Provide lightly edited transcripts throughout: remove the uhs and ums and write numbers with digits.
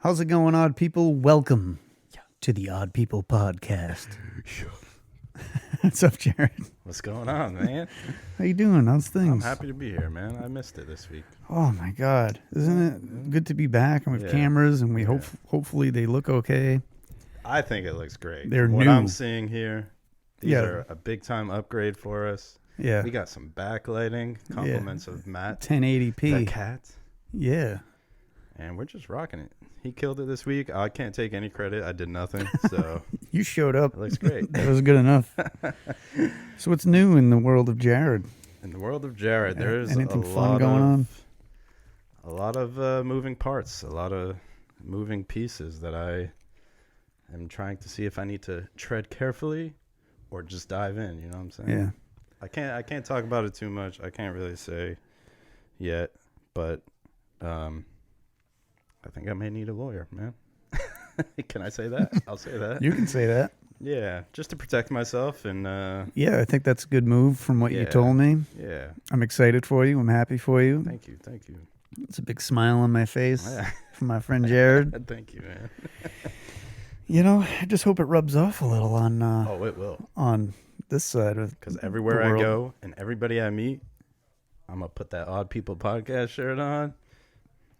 How's it going, odd people? Welcome to the Odd People Podcast. What's up, Jared? What's going on, man? How you doing? How's things? I'm happy to be here, man. I missed it this week. Oh my God, isn't it good to be back and with Yeah. cameras and we Yeah. hopefully they look okay. I think it looks great. They're From what new. I'm seeing here, these Yeah. are a big time upgrade for us. Yeah, We got some backlighting, compliments of Matt, the 1080p. cat, Yeah, and we're just rocking it. He killed it this week. I can't take any credit. I did nothing, so you showed up. it looks great. That was good enough. So what's new in the world of Jared? In the world of Jared, there's Anything a fun lot going on? A lot of moving parts, a lot of moving pieces that I am trying to see if I need to tread carefully or just dive in. You know what I'm saying? Yeah, I can't talk about it too much. I can't really say yet, but I think I may need a lawyer, man. Can I say that? I'll say that. you can say that. Yeah, just to protect myself and Yeah, I think that's a good move from what you Yeah. told me. yeah. I'm excited for you. I'm happy for you. Thank you, thank you. It's a big smile on my face Yeah. from my friend Jared. Thank you, man. You know, I just hope it rubs off a little Oh, it will. on this side of Because everywhere the I world. go and everybody I meet, I'm going to put that Odd People podcast shirt on.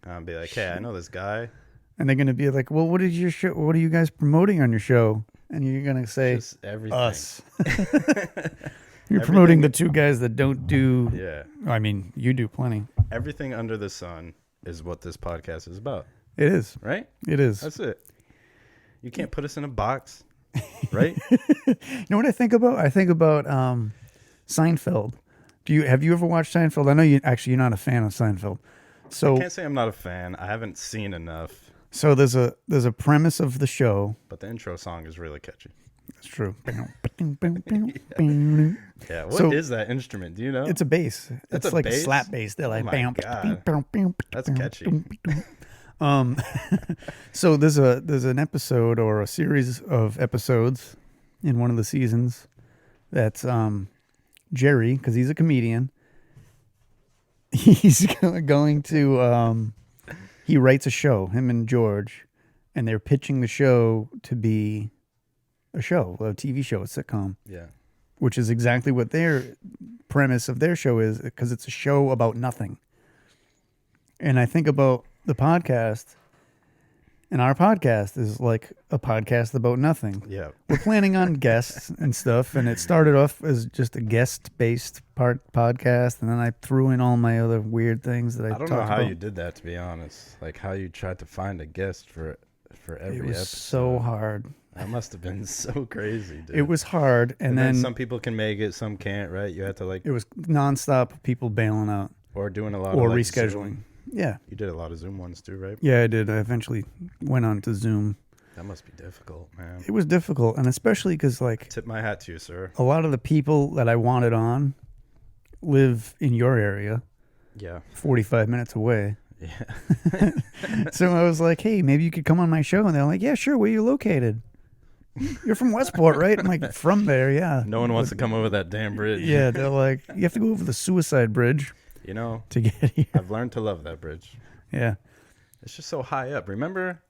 I'll be like, hey, I know this guy. And they're gonna be like, "Well, what is your show? What are you guys promoting on your show?" And you're gonna say, Just everything. "Us." You're promoting the two guys that don't do. Yeah. I mean, you do plenty. Everything under the sun is what this podcast is about, It is. right? It is. That's it. You can't put us in a box, right? You know what I think about? I think about Seinfeld. Have you ever watched Seinfeld? I know you're not a fan of Seinfeld. So I can't say I'm not a fan. I haven't seen enough, So there's a premise of the show. but the intro song is really catchy. That's true. Yeah. What is So- that instrument? Do you know? It's a bass. That's It's a like bass? a slap bass. They're like, my bam, God. bam, bam, That's bam, catchy. bam, bam. So there's an episode or a series of episodes in one of the seasons that's Jerry, because he's a comedian. He's going to he writes a show, him and George, and they're pitching the show to be a TV show, a sitcom, Yeah. which is exactly what their premise of their show is, because it's a show about nothing. And I think about the podcast, and our podcast is like a podcast about nothing. Yeah. We're planning on guests and stuff, and it started off as just a guest-based podcast, and then I threw in all my other weird things that I I don't know talked how about. you did that, to be honest. Like how you tried to find a guest for every It was episode. so hard. That must have been so crazy, dude. It was hard, and then some people can make it, some can't, right? You had to like, it was nonstop people bailing out or doing a lot or of like, rescheduling. Zoom. Yeah. You did a lot of Zoom ones too, right? Yeah, I did. I eventually went on to Zoom. That must be difficult, man. It was difficult, and especially because like Tip my hat to you, sir. a lot of the people that I wanted on live in your area, Yeah. 45 minutes away. Yeah. So I was like, hey, maybe you could come on my show. And they're like, yeah, sure. Where you located? You're from Westport, right? I'm like, from there, yeah. No one wants to come over that damn bridge. Yeah, they're like, you have to go over the Suicide Bridge You know, to get here. I've learned to love that bridge. Yeah. It's just so high up. Remember?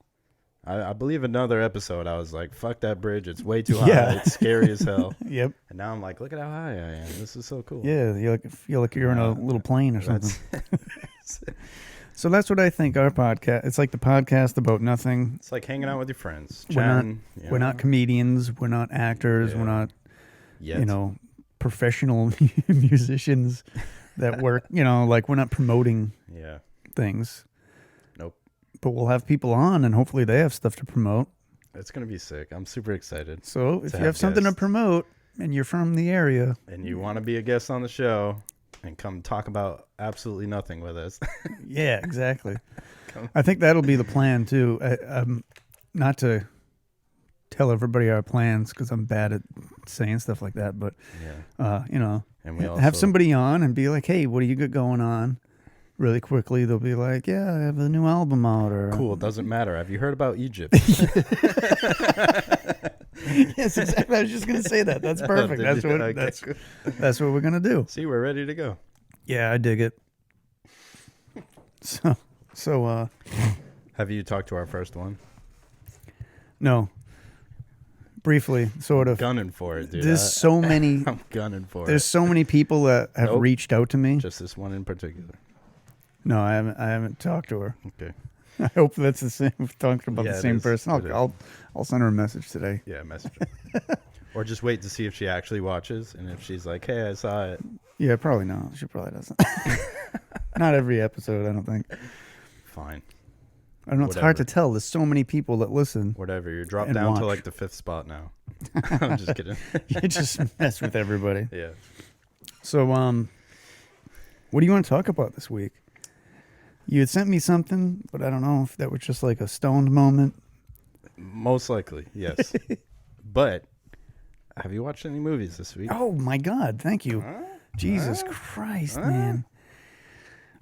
I believe another episode I was like, fuck that bridge. It's way too high. Yeah. It's scary as hell. Yep. And now I'm like, look at how high I am. This is so cool. Yeah, you feel like you're in a little plane or something. That's, So that's what I think our podcast. It's like the podcast about nothing. it's like hanging out with your friends. We're not- chatting, you We're not know, comedians. We're not actors. We're Yeah. not, yet. professional musicians that work. Like we're not promoting Yeah. things. Nope. But we'll have people on, and hopefully they have stuff to promote. It's going to be sick. I'm super excited. So if To you have have something to guests. promote and you're from the area, And you want to be a guest on the show and come talk about absolutely nothing with us. yeah, exactly. Come- I think that'll be the plan too. Not to tell everybody our plans because I'm bad at saying stuff like that, but yeah. And we also have somebody on and be like, "Hey, what do you got going on?" Really quickly, they'll be like, "Yeah, I have a new album out." Or Cool. Doesn't matter. Have you heard about Egypt? Yes, exactly. I was just gonna say that. That's perfect. Did That's you? what Okay. that's what we're gonna do. See, we're ready to go. Yeah, I dig it. So Have you talked to our first one? No. Briefly, sort of. Gunning for it, dude. There's so many. I'm gunning for There's it. so many people that have Nope. reached out to me. Just this one in particular. No, I haven't talked to her. Okay. I hope that's the same. We've talked about Yeah, the it same is. person. It is. I'll send her a message today. Yeah, message her. Or just wait to see if she actually watches, and if she's like, "Hey, I saw it." Yeah, probably not. She probably doesn't. Not every episode, I don't think. Fine. I don't know. It's hard to Whatever. tell. There's so many people that listen. Whatever. You're dropped And down to watch. like the 5th spot now. I'm just kidding. You just mess with everybody. Yeah. So, what do you want to talk about this week? You had sent me something, but I don't know if that was just like a stoned moment. Most likely, yes. But have you watched any movies this week? Oh my God! Thank you. Huh? Jesus Christ, man.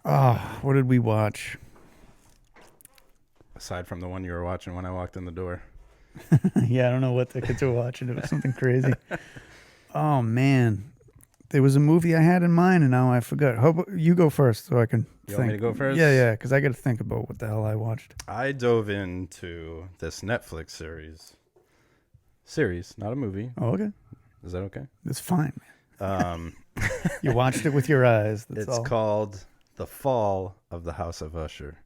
Oh, what did we watch? Aside from the one you were watching when I walked in the door. Yeah, I don't know what the kids were watching. It was something crazy. Oh man, there was a movie I had in mind, and now I forgot. How about you go first, so I can You think. want me to go first? Yeah, because I got to think about what the hell I watched. I dove into this Netflix series, not a movie. Oh, okay, Is that okay? that's fine. Um, You watched it with your eyes. That's it's all. called The Fall of the House of Usher.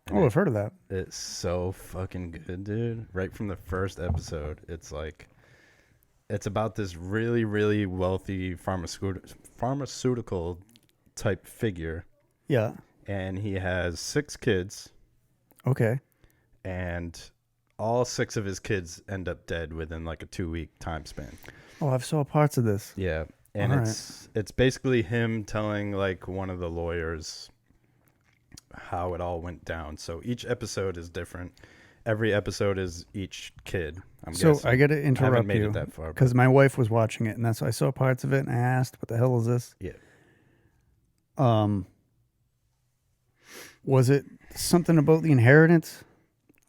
And Oh, I've heard of that. It's so fucking good, dude. Right from the first episode, it's like, it's about this really, really wealthy pharmaceutical type figure, Yeah. and he has 6 kids, Okay. and all 6 of his kids end up dead within like a 2-week time span. Oh, I've saw parts of this. Yeah, and All it's basically him telling like one of the lawyers how it all went down. So each episode is different. Every episode is each kid. I'm So guessing. I got to I haven't interrupt made you it that far. But because my wife was watching it, and that's why I saw parts of it, and I asked, "What the hell is this?" yeah, Was it something about the inheritance?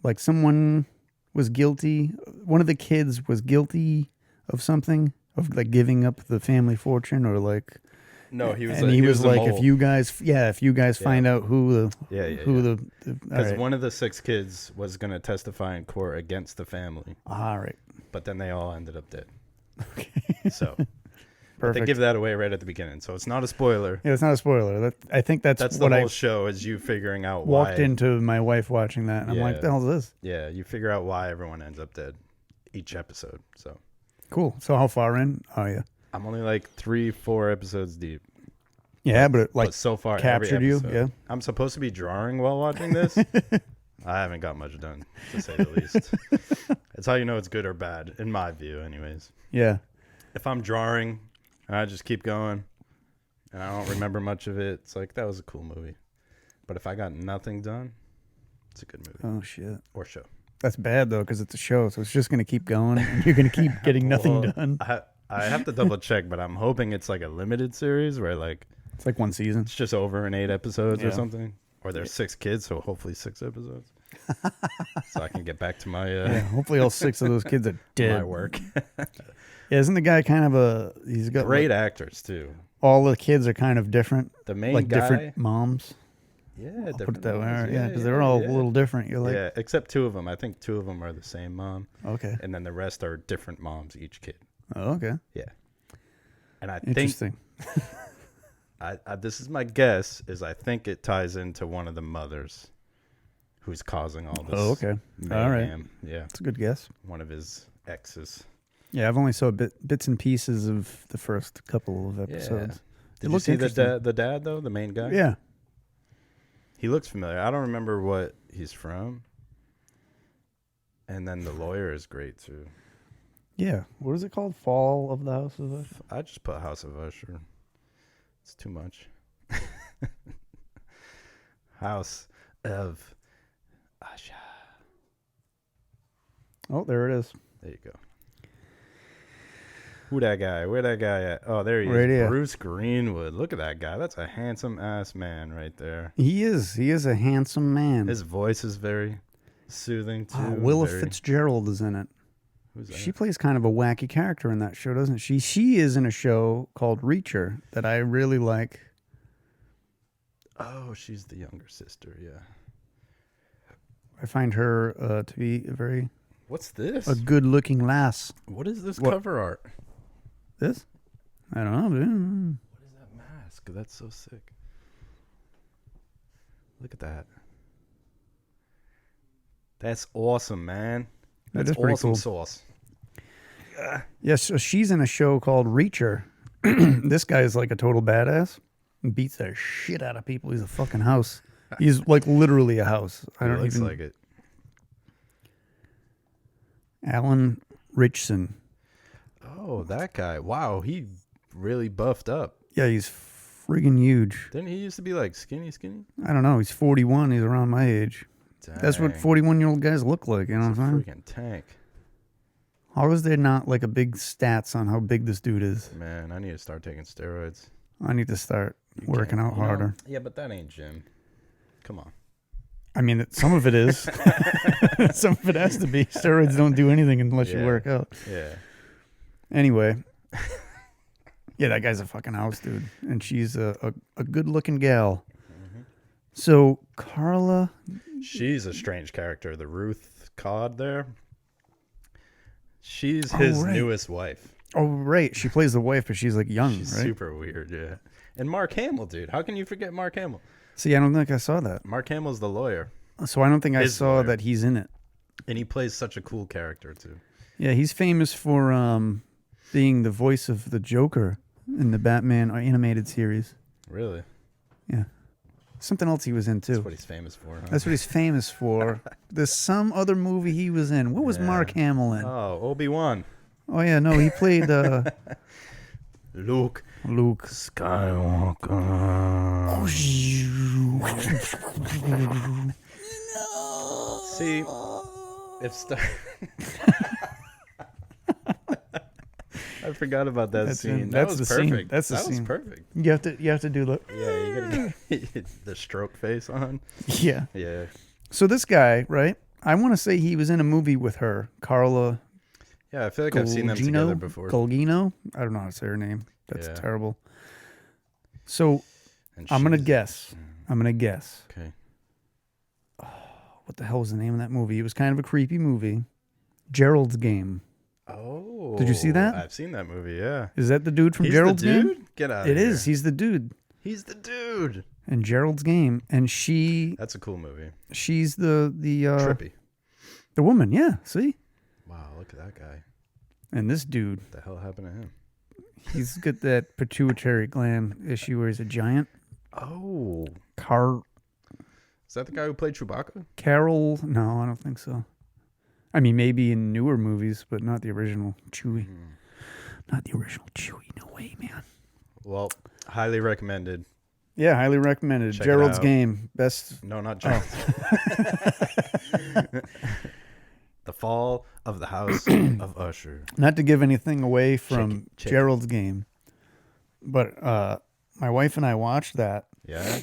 Like someone was guilty. One of the kids was guilty of something, of like giving up the family fortune, or like. no, he was. And he was the like, mole. if you guys find out who yeah, the all because right. one of the 6 kids was going to testify in court against the family, All right. but then they all ended up dead. Okay. So but Perfect. they give that away right at the beginning, so it's not a spoiler. Yeah, it's not a spoiler. I think that's That's the what whole I show, is you figuring out walked why. into my wife watching that, and I'm like, Yeah. the hell is this? Yeah, you figure out why everyone ends up dead each episode. So Cool. So how far in are you? I'm only like 3-4 episodes deep. Yeah, but it, like But so far, captured every you, episode. yeah. I'm supposed to be drawing while watching this. I haven't got much done, to say the least. That's how you know it's good or bad, in my view, anyways. yeah. If I'm drawing and I just keep going and I don't remember much of it, it's like, that was a cool movie. But if I got nothing done, it's a good movie Oh shit. or show. That's bad though, because it's a show, so it's just gonna keep going. And you're gonna keep getting nothing Well, done. I have to double check, but I'm hoping it's like a limited series where like It's like one season. it's just over in 8 episodes or Yeah. something. Or there's 6 kids, so hopefully 6 episodes. So I can get back to my Yeah. Hopefully, all 6 of those kids are dead. my work. Yeah, isn't the guy kind of he's got Great like, actors too. all the kids are kind of different, The main like guy, different moms. yeah, I'll put different it that way. ones. Yeah, because they're all a little different. You're like, yeah, except 2 of them. I think 2 of them are the same mom, okay, and then the rest are different moms, each kid. oh, okay, Yeah, and I think interesting. I this is my guess, is I think it ties into one of the mothers who's causing all this. Oh, okay, mayhem. all right, Yeah, that's a good guess. one of his exes. Yeah, I've only saw bits and pieces of the first couple of episodes. Did you looked see the interesting. the dad though, the main guy? Yeah, He looks familiar. I don't remember what he's from. And then the lawyer is great too. yeah. What is it called? Fall of the House of Usher. I just put House of Usher. It's too much. House of Usher. Oh, there it is. There you go. Who that guy? Where that guy at? Oh, there he Right is. here. Bruce Greenwood. Look at that guy. That's a handsome ass man right there. He is. He is a handsome man. His voice is very soothing too. Willa very- Fitzgerald is in it. Who's that? She plays kind of a wacky character in that show, doesn't she? She is in a show called Reacher that I really like. Oh, she's the younger sister. Yeah. I find her to be What's this? a good-looking lass. What is this What? cover art? This? I don't know, dude. What is that mask? That's so sick. Look at that. That's awesome, man. That That's is pretty awesome cool. sauce. Yes, so she's in a show called Reacher. This guy is like a total badass. Beats the shit out of people. He's a fucking house. He's like literally a house. I don't Looks even. like it. Alan Richson. Oh, that guy. Wow, he really buffed up. Yeah, he's friggin' huge. Didn't he used to be like skinny? I don't know. He's 41. He's around my age. That's what Dang. 41-year-old guys look like. You know He's what a I'm saying? freaking tank. How is there not like a big stats on how big this dude is? Man, I need to start taking steroids. I need to start working out You know? harder. Yeah, but that ain't gym. Come on. I mean, some of it is. Some of it has to be. Steroids don't do anything unless you Yeah. work out. Yeah. Anyway. Yeah, that guy's a fucking house, dude. And she's a good-looking gal. Mm-hmm. So, Carla... She's a strange character. The Ruth Codd there. She's his right. newest wife. Oh, right. She plays the wife, but she's like young, She's right? super weird, yeah. And Mark Hamill, dude. How can you forget Mark Hamill? See, I don't think I saw that. Mark Hamill's the lawyer. So I don't think I His saw lawyer. that he's in it. And he plays such a cool character, too. Yeah, he's famous for being the voice of the Joker in the Batman animated series. Really? Yeah. Something else he was in, too. That's what he's famous for, huh? That's what he's famous for. There's some other movie he was in. What was Yeah. Mark Hamill in? Oh, Obi-Wan. Oh, yeah, no, he played Luke Luke. Skywalker. See, if Star... I forgot about that That's scene. it. That That's was the scene. perfect. That's the that was scene. perfect. You have to do the Yeah, you gotta get the stroke face on. yeah. Yeah. So this guy, right? I want to say he was in a movie with her, Carla Yeah, I feel like I've seen them together before. Gugino? I don't know how to say her name. That's Yeah. terrible. So And I'm gonna she's- guess. I'm gonna guess. Okay. What the hell was the name of that movie? It was kind of a creepy movie. Gerald's Game. Oh. Did you see that? I've seen that movie, yeah. Is that the dude from He's Gerald's the Game? dude? Get out of It here. is. He's the dude He's the dude. in Gerald's Game, and That's a cool movie. she's the Trippy. the woman. Yeah. See. Wow, look at that guy. And this dude, What the hell happened to him? he's got that pituitary gland issue where he's a giant. Oh. Is that the guy who played Chewbacca? Carol? No, I don't think so. I mean, maybe in newer movies, but not the original Chewie. Not the original Chewie. No way, man. Well, highly recommended. Yeah, highly recommended. Check it Gerald's out. Game, best. No, not John. The Fall of the House of Usher. Not to give anything away from Check it. Gerald's Game, but my wife and I watched that, Yeah?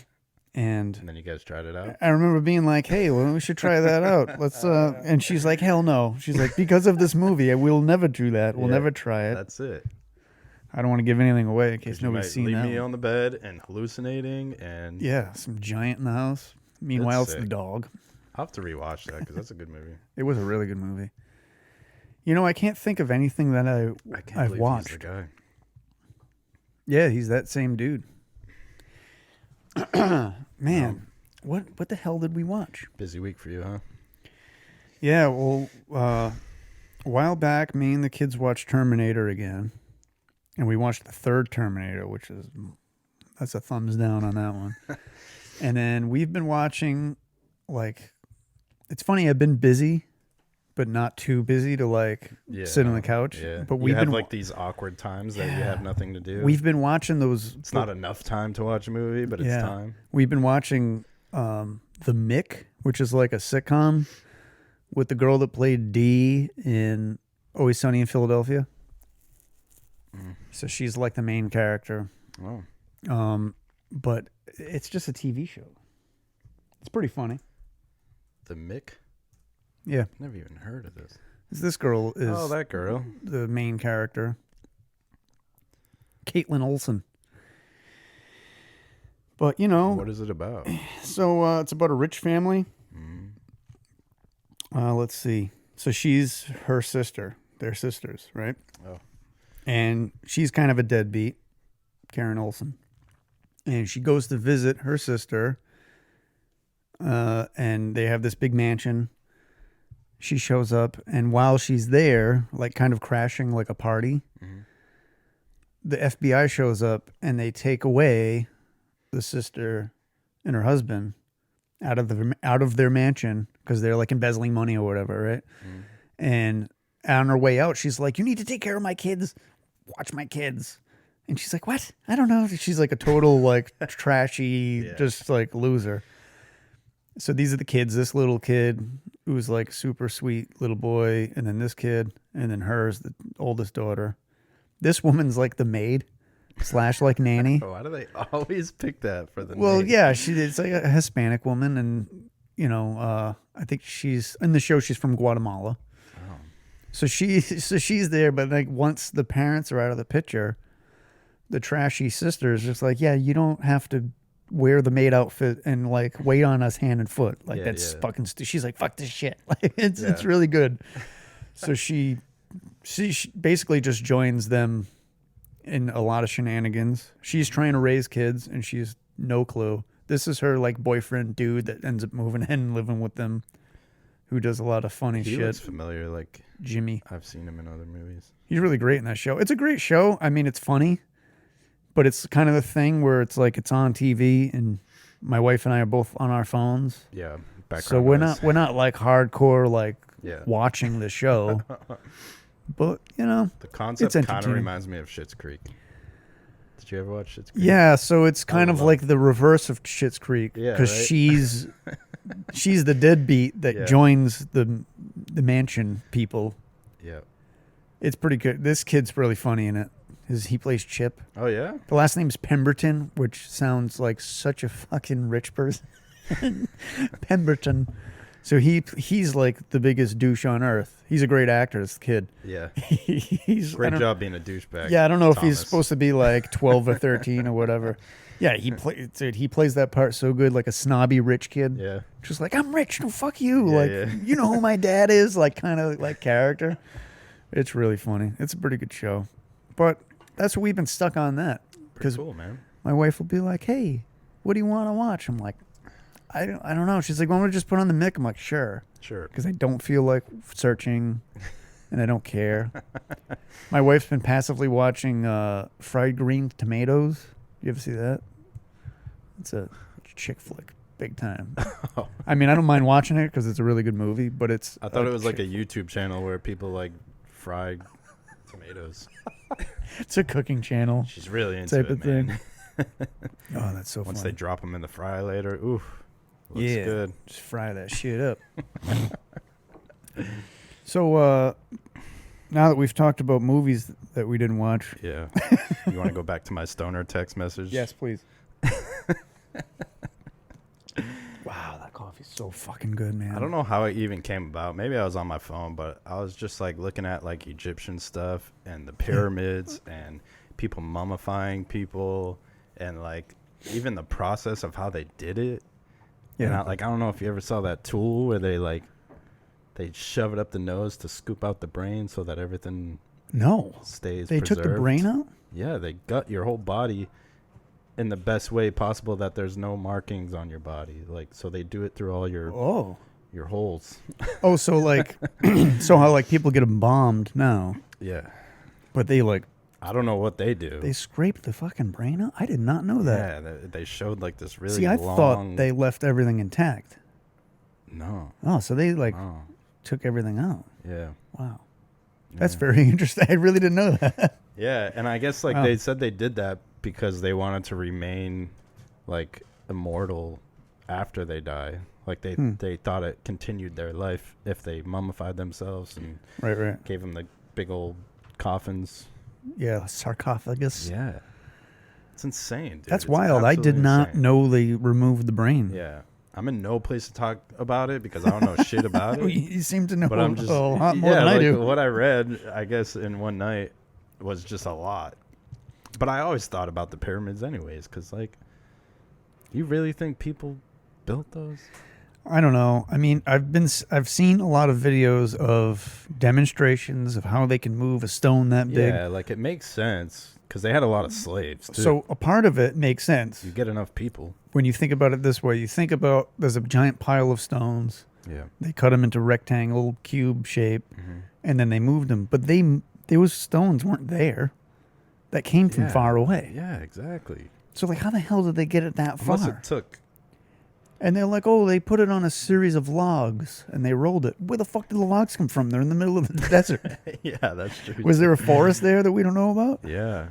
and And then you guys tried it out? I remember being like, "Hey, well, we should try that out. Let's." And she's like, "Hell no!" She's like, "Because of this movie, we'll never do that. We'll Yeah, never try it. That's it. I don't want to give anything away in 'Cause case you nobody's might seen leave that. me one. on the bed and hallucinating, and Yeah, some giant in the house. Meanwhile, it's the sick. dog. I'll have to rewatch that because that's a good movie. It was a really good movie. You know, I can't think of anything that I can't I've believe watched. he's the guy. Yeah, he's that same dude. Man, what the hell did we watch? Busy week for you, huh? Yeah, well, a while back, me and the kids watched Terminator again, and we watched the third Terminator, that's a thumbs down on that one. And then we've been watching, like, it's funny, I've been busy, but not too busy to sit on the couch. Yeah. But you we've have been like these awkward times that you Yeah. have nothing to do. we've been watching those. It's not enough time to watch a movie, but it's Yeah. time. We've been watching The Mick, which is like a sitcom with the girl that played Dee in Always Sunny in Philadelphia. So she's like the main character. Oh, But it's just a TV show. It's pretty funny. the Mick? Yeah. Never even heard of this. This girl is Oh, that girl. the main character. Caitlin Olsen. But, you know, What is it about? so it's about a rich family. Let's see. So she's her sister. They're sisters, right? Oh. And she's kind of a deadbeat, Karen Olsen. And she goes to visit her sister. And they have this big mansion. She shows up, and while she's there, like kind of crashing like a party, the FBI shows up and they take away the sister and her husband out of their mansion because they're like embezzling money or whatever, right? And on her way out, she's like, "You need to take care of my kids. Watch my kids." And she's like, "What? I don't know." She's like a total like trashy, just like loser. So these are the kids. This little kid who's like super sweet little boy, and then this kid, and then hers, the oldest daughter. This woman's like the maid / like nanny. Why do they always pick that for the Well, name? yeah, it's like a Hispanic woman, and you know, I think she's in the show. She's from Guatemala. Oh. So she's there, but like once the parents are out of the picture, the trashy sister is just like, yeah, you don't have to wear the maid outfit and like wait on us hand and foot. Like Yeah, that's yeah. fucking. She's like, fuck this shit. Like it's Yeah. really good. So she basically just joins them in a lot of shenanigans. She's trying to raise kids and she's no clue. This is her like boyfriend dude that ends up moving in and living with them, who does a lot of funny He shit. looks familiar. Like Jimmy. I've seen him in other movies. He's really great in that show. It's a great show. I mean, it's funny, but it's kind of the thing where it's like it's on TV and my wife and I are both on our phones. Yeah. Background So we're noise. not like hardcore like Yeah. watching the show. But, you know, The concept kind of entertaining. reminds me of Schitt's Creek. Did you ever watch Schitt's Creek? yeah, so it's kind of love like the reverse of Schitt's Creek Yeah, because right? she's the deadbeat that Yeah. joins the mansion people. Yeah. It's pretty good. This kid's really funny in it. He plays Chip. Oh yeah. The last name's Pemberton, which sounds like such a fucking rich person. Pemberton. So he's like the biggest douche on earth. He's a great actor, this kid. Yeah. He's I Great don't- job being a douchebag. Yeah, I don't know if he's Thomas. supposed to be like 12 or 13 or whatever. Yeah, he plays that part so good, like a snobby rich kid. Yeah. Just like, I'm rich, no fuck you. Yeah, like, yeah. you know who my dad is, like kind of like character. It's really funny. It's a pretty good show. But that's what we've been stuck on that. Pretty Because cool, man. my wife will be like, "Hey, what do you want to watch?" I'm like, I don't know. She's like, "Why don't we just put on the Mick?" I'm like, "Sure," Sure. because I don't feel like searching, and I don't care. My wife's been passively watching Fried Green Tomatoes. You ever see that? It's a chick flick, big time. I mean, I don't mind watching it because it's a really good movie, but it's. I thought it was like a YouTube channel where people like fry tomatoes. It's a cooking channel She's really into type it, of man. thing. Oh, that's so Once funny. they drop them in the fry later, oof, looks Yeah. good. Just fry that shit up. So now that we've talked about movies that we didn't watch, Yeah. You want to go back to my stoner text message? please. Wow, that coffee's so fucking good, man. I don't know how it even came about. Maybe I was on my phone, but I was just like looking at like Egyptian stuff and the pyramids and people mummifying people and like even the process of how they did it. Yeah. And I don't know if you ever saw that tool where they shove it up the nose to scoop out the brain so that everything No, stays they preserved. took the brain out. Yeah, they gut your whole body in the best way possible that there's no markings on your body. Like, so they do it through all your holes. Oh, so like, so how like people get embalmed now, Yeah. but they like I don't know what they do. they scrape the fucking brain out. I did not know that. Yeah, they showed like this really See, I long... thought they left everything intact. No. Oh, so they like Oh, took everything out. yeah. Wow, that's Yeah. very interesting. I really didn't know that. Yeah, and I guess like Wow. they said they did that because they wanted to remain like immortal after they die. Like they thought it continued their life if they mummified themselves and Right. gave them the big old coffins. Yeah, sarcophagus. Yeah. It's insane, dude. That's It's wild. I did absolutely not insane. know they removed the brain. Yeah. I'm in no place to talk about it because I don't know shit about it. You seem to know But I'm just a lot more than I like, do. What I read, I guess, in one night was just a lot. But I always thought about the pyramids anyways, because like, you really think people built those? I don't know. I mean, I've seen a lot of videos of demonstrations of how they can move a stone that big. Yeah, like it makes sense because they had a lot of slaves too. So a part of it makes sense you get enough people. when you think about it this way. You think about there's a giant pile of stones. Yeah. They cut them into rectangle, cube shape, Mm-hmm. and then they moved them. But those stones weren't there. That came from far away. Yeah, exactly. So like, how the hell did they get it that Unless far? it took. And they're like, oh, they put it on a series of logs and they rolled it. Where the fuck did the logs come from? They're in the middle of the desert. Yeah, that's true. Was there a forest there that we don't know about? Yeah.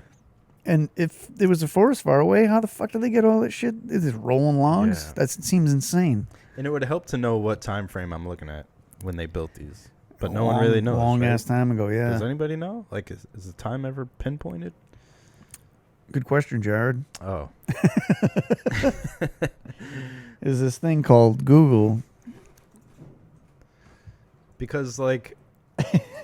And if there was a forest far away, how the fuck did they get all that shit? Is it rolling logs? Yeah. That seems insane. And it would help to know what time frame I'm looking at when they built these. But no one really knows. Long right? ass time ago, yeah. Does anybody know? Like, is the time ever pinpointed? Good question, Jared. Oh. Is this thing called Google? Because, like,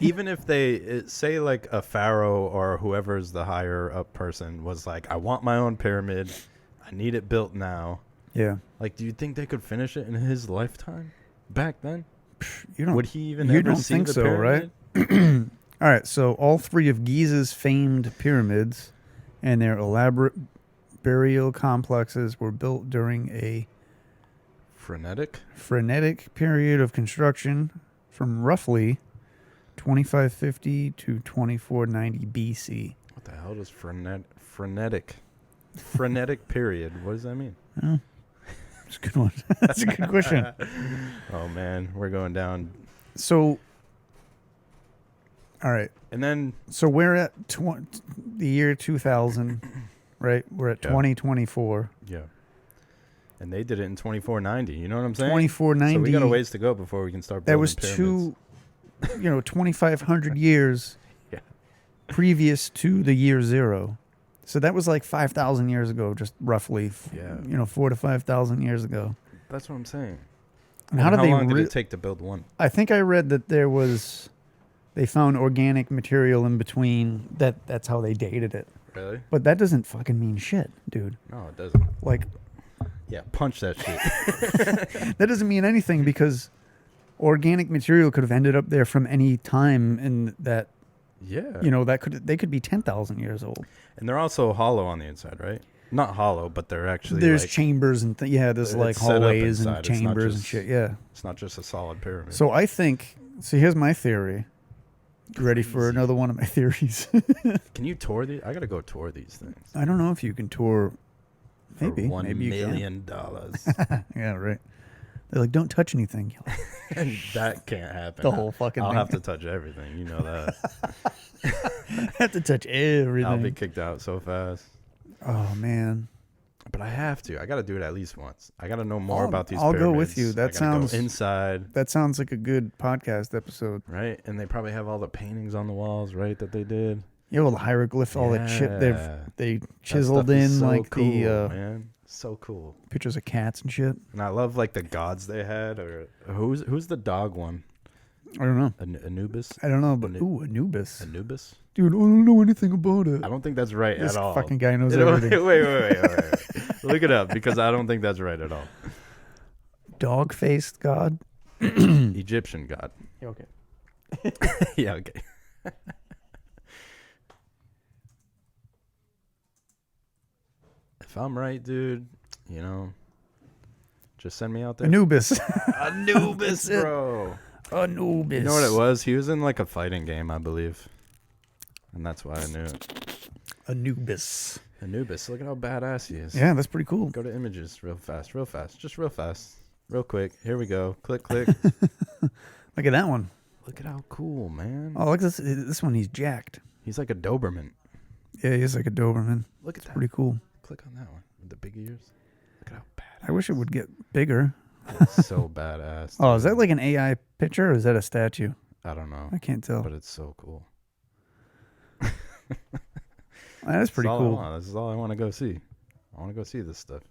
even if they say, like, a pharaoh or whoever's the higher up person was like, I want my own pyramid. I need it built now. Yeah. Like, do you think they could finish it in his lifetime back then? You don't. Would he even you ever don't see think the so, pyramid? right? All right. So all three of Giza's famed pyramids and their elaborate burial complexes were built during a frenetic period of construction from roughly 2550 to 2490 BC. What the hell does frenetic period? What does that mean? Oh, that's a good one. That's a good question. Oh man, we're going down. So, all right. And then So we're at the year 2000, right? We're at Yeah. 2024. yeah, and they did it in 2490. You know what I'm saying? 2490. So we got a ways to go before we can start building That was pyramids. 2,500 years Yeah. previous to the year zero. So that was like 5,000 years ago, just roughly. Yeah. 4 to 5,000 years ago. That's what I'm saying. And how did they? long did it take to build one? I think I read that they found organic material in between. That's how they dated it. Really? But that doesn't fucking mean shit, dude. No, it doesn't. Like, Yeah, punch that shit. that doesn't mean anything because organic material could have ended up there from any time in that. Yeah. They could be 10,000 years old. And they're also hollow on the inside, right? Not hollow, but they're actually There's like, chambers and there's it's like set up hallways inside. and It's not chambers and just- shit. Yeah. it's not just a solid pyramid. So I think. So here's my theory. You ready for Crazy. another one of my theories? Can you tour these? I gotta go tour these things. I don't know if you can tour. For Maybe. $1 Maybe you can. million. Yeah, right. They're like, don't touch anything. And that can't happen. The whole fucking I'll thing. have to touch everything. You know that. have to touch everything. I'll be kicked out so fast. Oh man. But I have to. I got to do it at least once. I got to know more about these I'll pyramids. go with you. That I gotta sounds- go inside, That sounds like a good podcast episode. right? And they probably have all the paintings on the walls, right? That they did. Yeah, all the hieroglyphs, all that shit Yeah. they That chiseled stuff is in so like cool, the man. So cool. pictures of cats and shit. And I love like the gods they had. Or who's the dog one? I don't know. Anubis. I don't know, but Anu- Anubis. Anubis. Dude, I don't know anything about it. I don't think that's right This at all. fucking guy knows wait, everything. wait. Look it up because I don't think that's right at all. Dog-faced god. Egyptian god. Okay. Yeah, okay. If I'm right, dude, just send me out there. Anubis. Anubis, That's it. bro. Anubis. You know what it was? He was in like a fighting game, I believe. And that's why I knew it. Anubis. Anubis, look at how badass he is. Yeah, that's pretty cool. Go to images real fast. Just real fast. Real quick. Here we go. Click, click. Look at that one. Look at how cool, man. Oh, look at this one. He's jacked. He's like a Doberman. Yeah, he's like a Doberman. Look at that. Pretty cool. Click on that one with the big ears. Look at how badass. I wish it would get bigger. It's so badass. Oh, is that dude. like an AI picture or is that a statue? I don't know, I can't tell. but it's so cool. That's pretty That's all I cool. want. This is all I want to go see. I want to go see this stuff.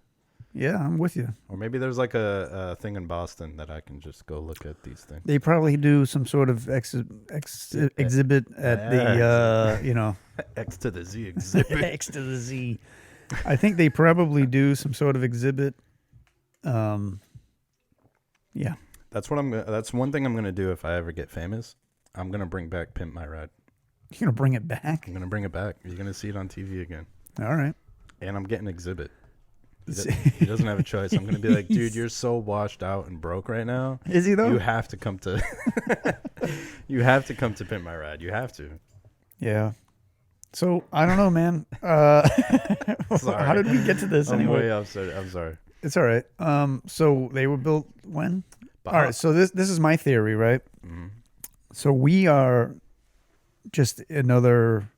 Yeah, I'm with you. Or maybe there's like a thing in Boston that I can just go look at these things. They probably do some sort of exhibit at the, X to the Z exhibit. X to the Z. I think they probably do some sort of exhibit, Yeah. That's one thing I'm gonna do if I ever get famous. I'm gonna bring back Pimp My Ride. You're going to bring it back? I'm gonna bring it back. You're gonna see it on TV again. All right. And I'm getting Exhibit. He doesn't have a choice. I'm gonna be like, dude, you're so washed out and broke right now. Is he though? You have to come to. You have to come to Pimp My Ride. You have to. Yeah. So I don't know, man. Sorry. How did we get to this anyway? I'm sorry. It's all right. So they were built when? But All right. So this is my theory, right? Mhm. So we are just another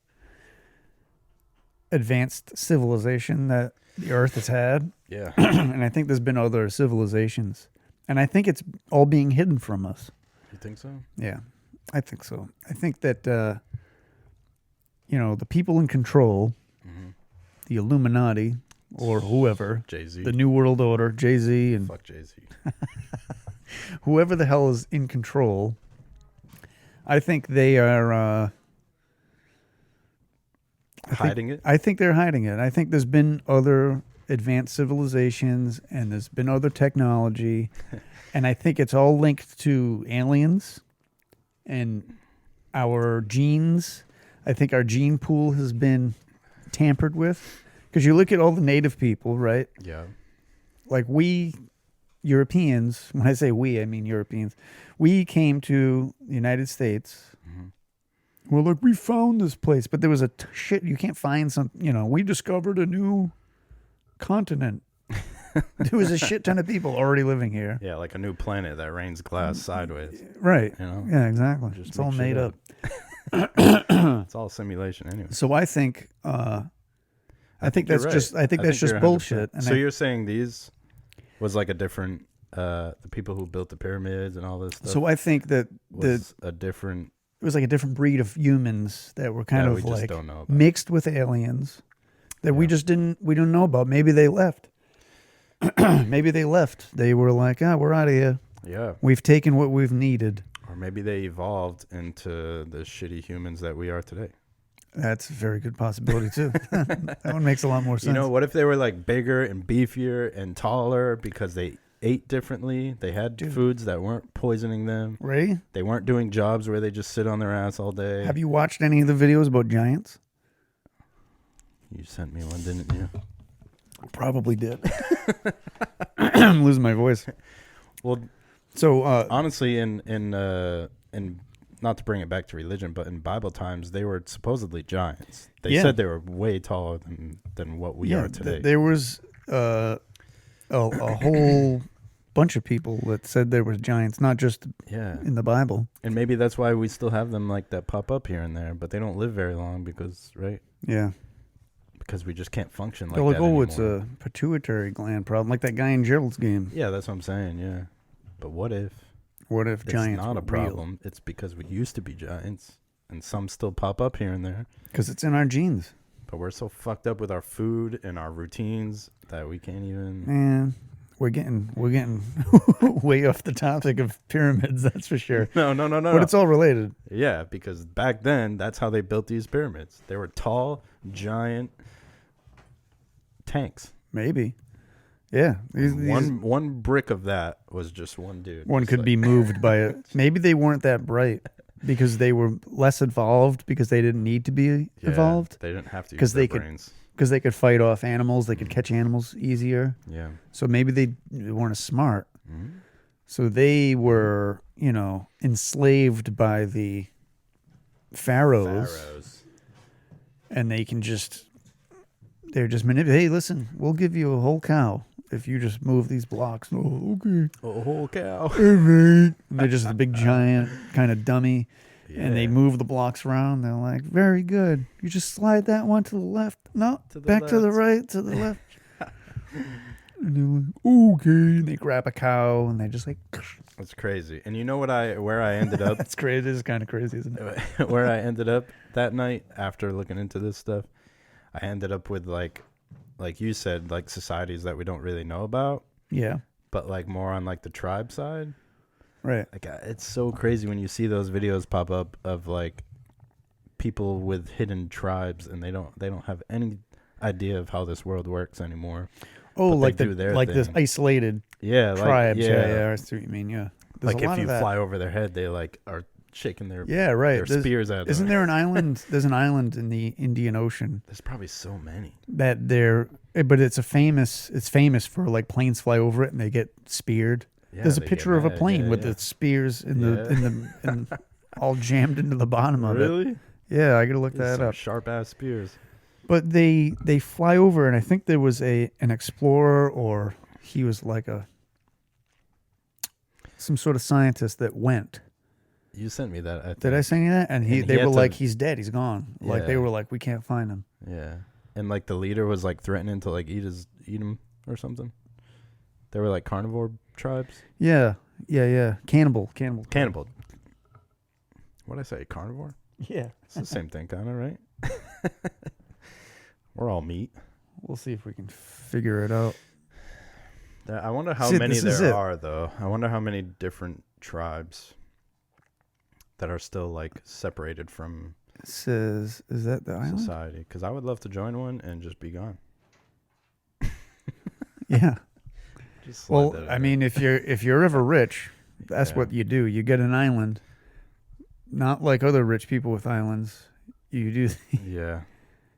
advanced civilization that the Earth has had, Yeah. and I think there's been other civilizations, and I think it's all being hidden from us. You think so? Yeah, I think so. I think that the people in control, Mhm. the Illuminati or whoever, Jay-Z. the New World Order, Jay-Z, and Fuck Jay-Z. whoever the hell is in control, I think they are Hiding it? I think they're hiding it. I think there's been other advanced civilizations and there's been other technology, and I think it's all linked to aliens and our genes. I think our gene pool has been tampered with, because you look at all the native people, right? Yeah. Like we Europeans, when I say we, I mean Europeans, we came to the United States. Mhm. Well, look, we found this place, but there was a shit. You can't find some, we discovered a new continent. There was a shit ton of people already living here. Yeah, like a new planet that rains glass sideways. Right. You know? Yeah, exactly. Just It's all make made shit up. It's all simulation anyway. So I think, I think you're that's right. just, I think that's you're just 100%. bullshit. And So you're saying these was like a different, the people who built the pyramids and all this stuff so I think that was a different, it was like a different breed of humans that were kind that of we just like don't know about. mixed with aliens that we Yeah. just we didn't know about. Maybe they left. Maybe they left. They were like, we're out of here. Yeah. We've taken what we've needed. Or maybe they evolved into the shitty humans that we are today. That's a very good possibility too. That one makes a lot more sense. You know, what if they were like bigger and beefier and taller because they ate differently? They had Dude. foods that weren't poisoning them. Ray, They weren't doing jobs where they just sit on their ass all day. have you watched any of the videos about giants? You sent me one, didn't you? Probably did. I'm losing my voice. Well, So, honestly, in not to bring it back to religion, but in Bible times, they were supposedly giants. They Yeah. said they were way taller than what we are today. there was a whole bunch of people that said there was giants, not just Yeah. in the Bible. And maybe that's why we still have them like that pop up here and there, but they don't live very long because, right? Yeah. Because we just can't function like They're like, that oh, anymore. it's a pituitary gland problem, like that guy in Gerald's game. Yeah, that's what I'm saying, yeah. But what if What if it's giants not a were real? problem? It's because we used to be giants, and some still pop up here and there. Because it's in our genes. But we're so fucked up with our food and our routines that we can't even... Man, we're getting way off the topic of pyramids, that's for sure. No. But it's all related. Yeah, because back then, that's how they built these pyramids. They were tall, giant tanks. Maybe. Yeah. One brick of that was just one dude. One Just could like- be moved by it. Maybe they weren't that bright because they were less evolved because they didn't need to be Yeah, evolved. They didn't have to use 'Cause their they could- brains. Because they could fight off animals. They could catch animals easier. Yeah. So maybe they weren't as smart. Mhm. So they were, enslaved by the pharaohs. And they're just manipulating. Hey, listen, we'll give you a whole cow if you just move these blocks. Oh, okay. A whole cow. All right. And they're just a big giant kind of dummy. And they Yeah. move the blocks around. They're like, very good. You just slide that one to the left. No, To the back to the left. right, to the left. And they're like, okay. And they grab a cow and they just like, That's crazy. And you know where I ended up? that's crazy. It's kind of crazy, isn't it? Where I ended up that night after looking into this stuff, I ended up with like you said, like societies that we don't really know about, Yeah. but like more on like the tribe side. Right. Like it's so crazy when you see those videos pop up of like people with hidden tribes and they don't have any idea of how this world works anymore. Oh, but like they do their this thing. isolated Yeah, like tribes. Yeah, I see what you mean. Yeah, there's like a lot if you of that. fly over their head, they like are shaking their Yeah, right. their spears at them. Isn't there an island? There's an island in the Indian Ocean There's probably so many. that but it's famous for like planes fly over it and they get speared. Yeah, There's a they get picture of a mad. plane Yeah, with yeah. the spears in Yeah. in all jammed into the bottom of it. Really? Yeah, I gotta look that up. Sharp ass spears. But they fly over, and I think there was an explorer, or he was like some sort of scientist that went. You sent me that. I think. Did I send you that? And And they he were had like, to- he's dead, he's gone. Like they Yeah. were like, we can't find him. Yeah, and like the leader was like threatening to like eat him or something. They were like carnivore tribes. Yeah. Cannibal. Cannibal. What'd I say? Carnivore? Yeah. It's the same thing, kind of, right? We're all meat. We'll see if we can figure it out. I wonder how See, many this is there it. are, though. I wonder how many different tribes that are still like separated from It says, is that the island? society. Because I would love to join one and just be gone. Yeah. Just slide Well, that in I there. mean, if you're ever rich, that's Yeah. what you do. You get an island. Not like other rich people with islands. You do. Yeah,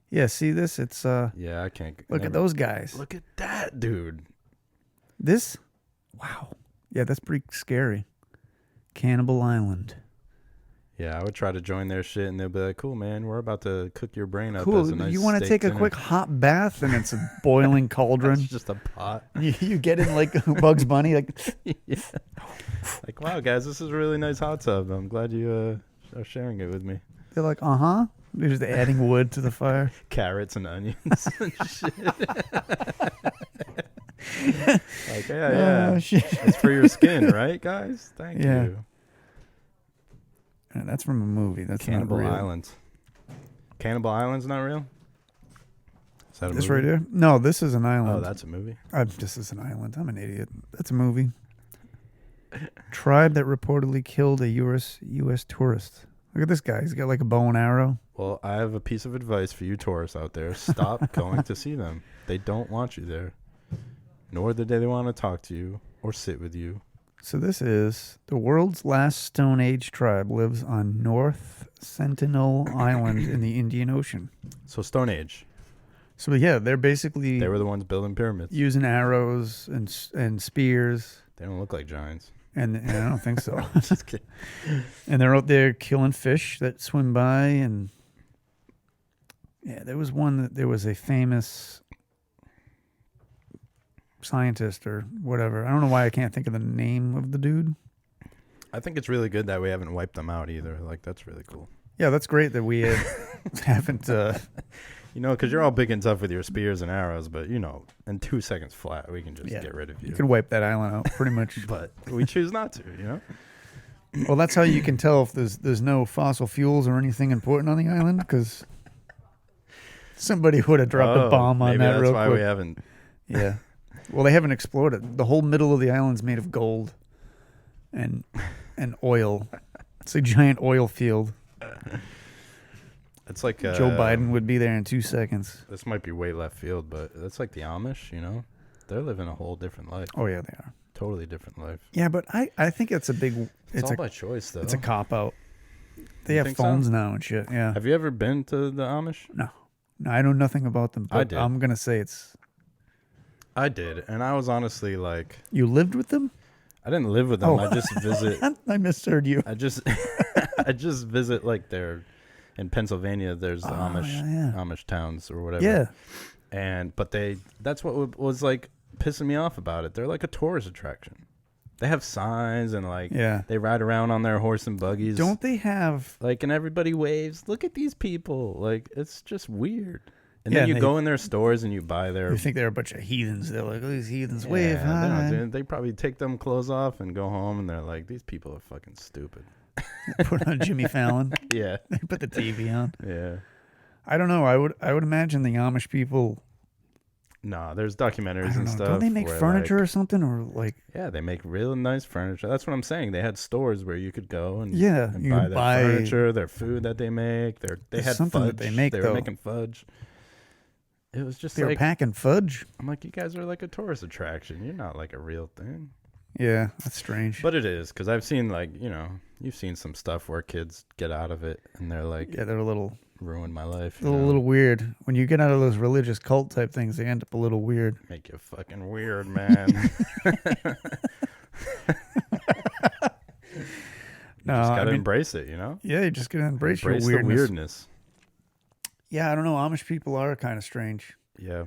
Yeah, see this? It's yeah. I can't. look at those guys. Look at that, dude. This? Wow. Yeah, that's pretty scary. Cannibal Island. Yeah, I would try to join their shit, and they'll be like, "Cool, man. We're about to cook your brain up." Cool. As a nice You want to steak take a dinner." quick hot bath and it's a boiling cauldron. It's just a pot. You get in like Bugs Bunny, like Yeah. Like, wow, guys, this is a really nice hot tub. I'm glad you are sharing it with me. they're like, They're just adding wood to the fire. Carrots and onions and shit. Like, yeah. Oh, shit. It's for your skin, right, guys? Thank Yeah. you. That's from a movie. That's Cannibal not real. Island. Cannibal Island's not real? Is that a This movie? right here? No, this is an island. Oh, that's a movie. This is an island. I'm an idiot. That's a movie. Tribe that reportedly killed a U.S. tourist. Look at this guy. He's got like a bow and arrow. Well, I have a piece of advice for you tourists out there. Stop going to see them. They don't want you there. Nor do they want to talk to you or sit with you. So this is the world's last Stone Age tribe lives on North Sentinel Island in the Indian Ocean. So Stone Age. So yeah, they're basically They were the ones building pyramids. using arrows and spears, They don't look like giants. and I don't think so. Just kidding. And they're out there killing fish that swim by, and yeah, there was a famous scientist or whatever. I don't know why I can't think of the name of the dude. I think it's really good that we haven't wiped them out either. Like, that's really cool. Yeah, that's great that we haven't. You know, because you're all big and tough with your spears and arrows, but, you know, in 2 seconds flat, we can just Yeah. get rid of you. You can wipe that island out pretty much. But we choose not to, you know? Well, that's how you can tell if there's no fossil fuels or anything important on the island, because somebody would have dropped a bomb on maybe that that's real why quick. we haven't. Yeah. Well, they haven't exploded. The whole middle of the island's made of gold and oil. It's a giant oil field. It's like Joe Biden would be there in 2 seconds. This might be way left field, but it's like the Amish, you know? They're living a whole different life. Oh yeah, they are. Totally different life. Yeah, but I think it's a big. It's all by choice, though. It's a cop out. They You have think so? phones now and shit. Yeah. Have you ever been to the Amish? No, I know nothing about them. But I did. I'm gonna say it's. I did, and I was honestly like, You lived with them? I didn't live with them. Oh. I just visit. I misheard you. I just visit like their in Pennsylvania. There's the yeah. Amish towns or whatever. Yeah. But that's what was like pissing me off about it. They're like a tourist attraction. They have signs and like Yeah. they ride around on their horse and buggies. Don't they have? Like, and everybody waves. Look at these people. Like, it's just weird. And Yeah, then you and go in their stores and you buy their. You think they're a bunch of heathens? They're like, oh, these heathens Yeah, wave. they Hi. don't do it. They probably take them clothes off and go home, and they're like, these people are fucking stupid. Put on Jimmy Fallon. Yeah, They put the TV on. yeah. I don't know. I would imagine the Amish people. No, there's I documentaries don't and know. stuff. Don't they make where, furniture like- or something, or like? yeah, they make real nice furniture. That's what I'm saying. They had stores where you could go and Yeah, and you buy could their buy- furniture, their food that they make. They There's had something fudge. that they make, They though. were making fudge. It it was just They were like, packing fudge. I'm like, you guys are like a tourist attraction. You're not like a real thing. Yeah, that's strange. But it is, because I've seen, like, you've seen some stuff where kids get out of it and they're like, Yeah, they're a little ruin my life. little weird. When you get out of those religious cult type things, they end up a little weird. Make you fucking weird, man. No, just gotta I mean, embrace it, you know? yeah, you just gotta embrace Embrace your the weirdness. weirdness. Yeah, I don't know. Amish people are kind of strange. Yeah.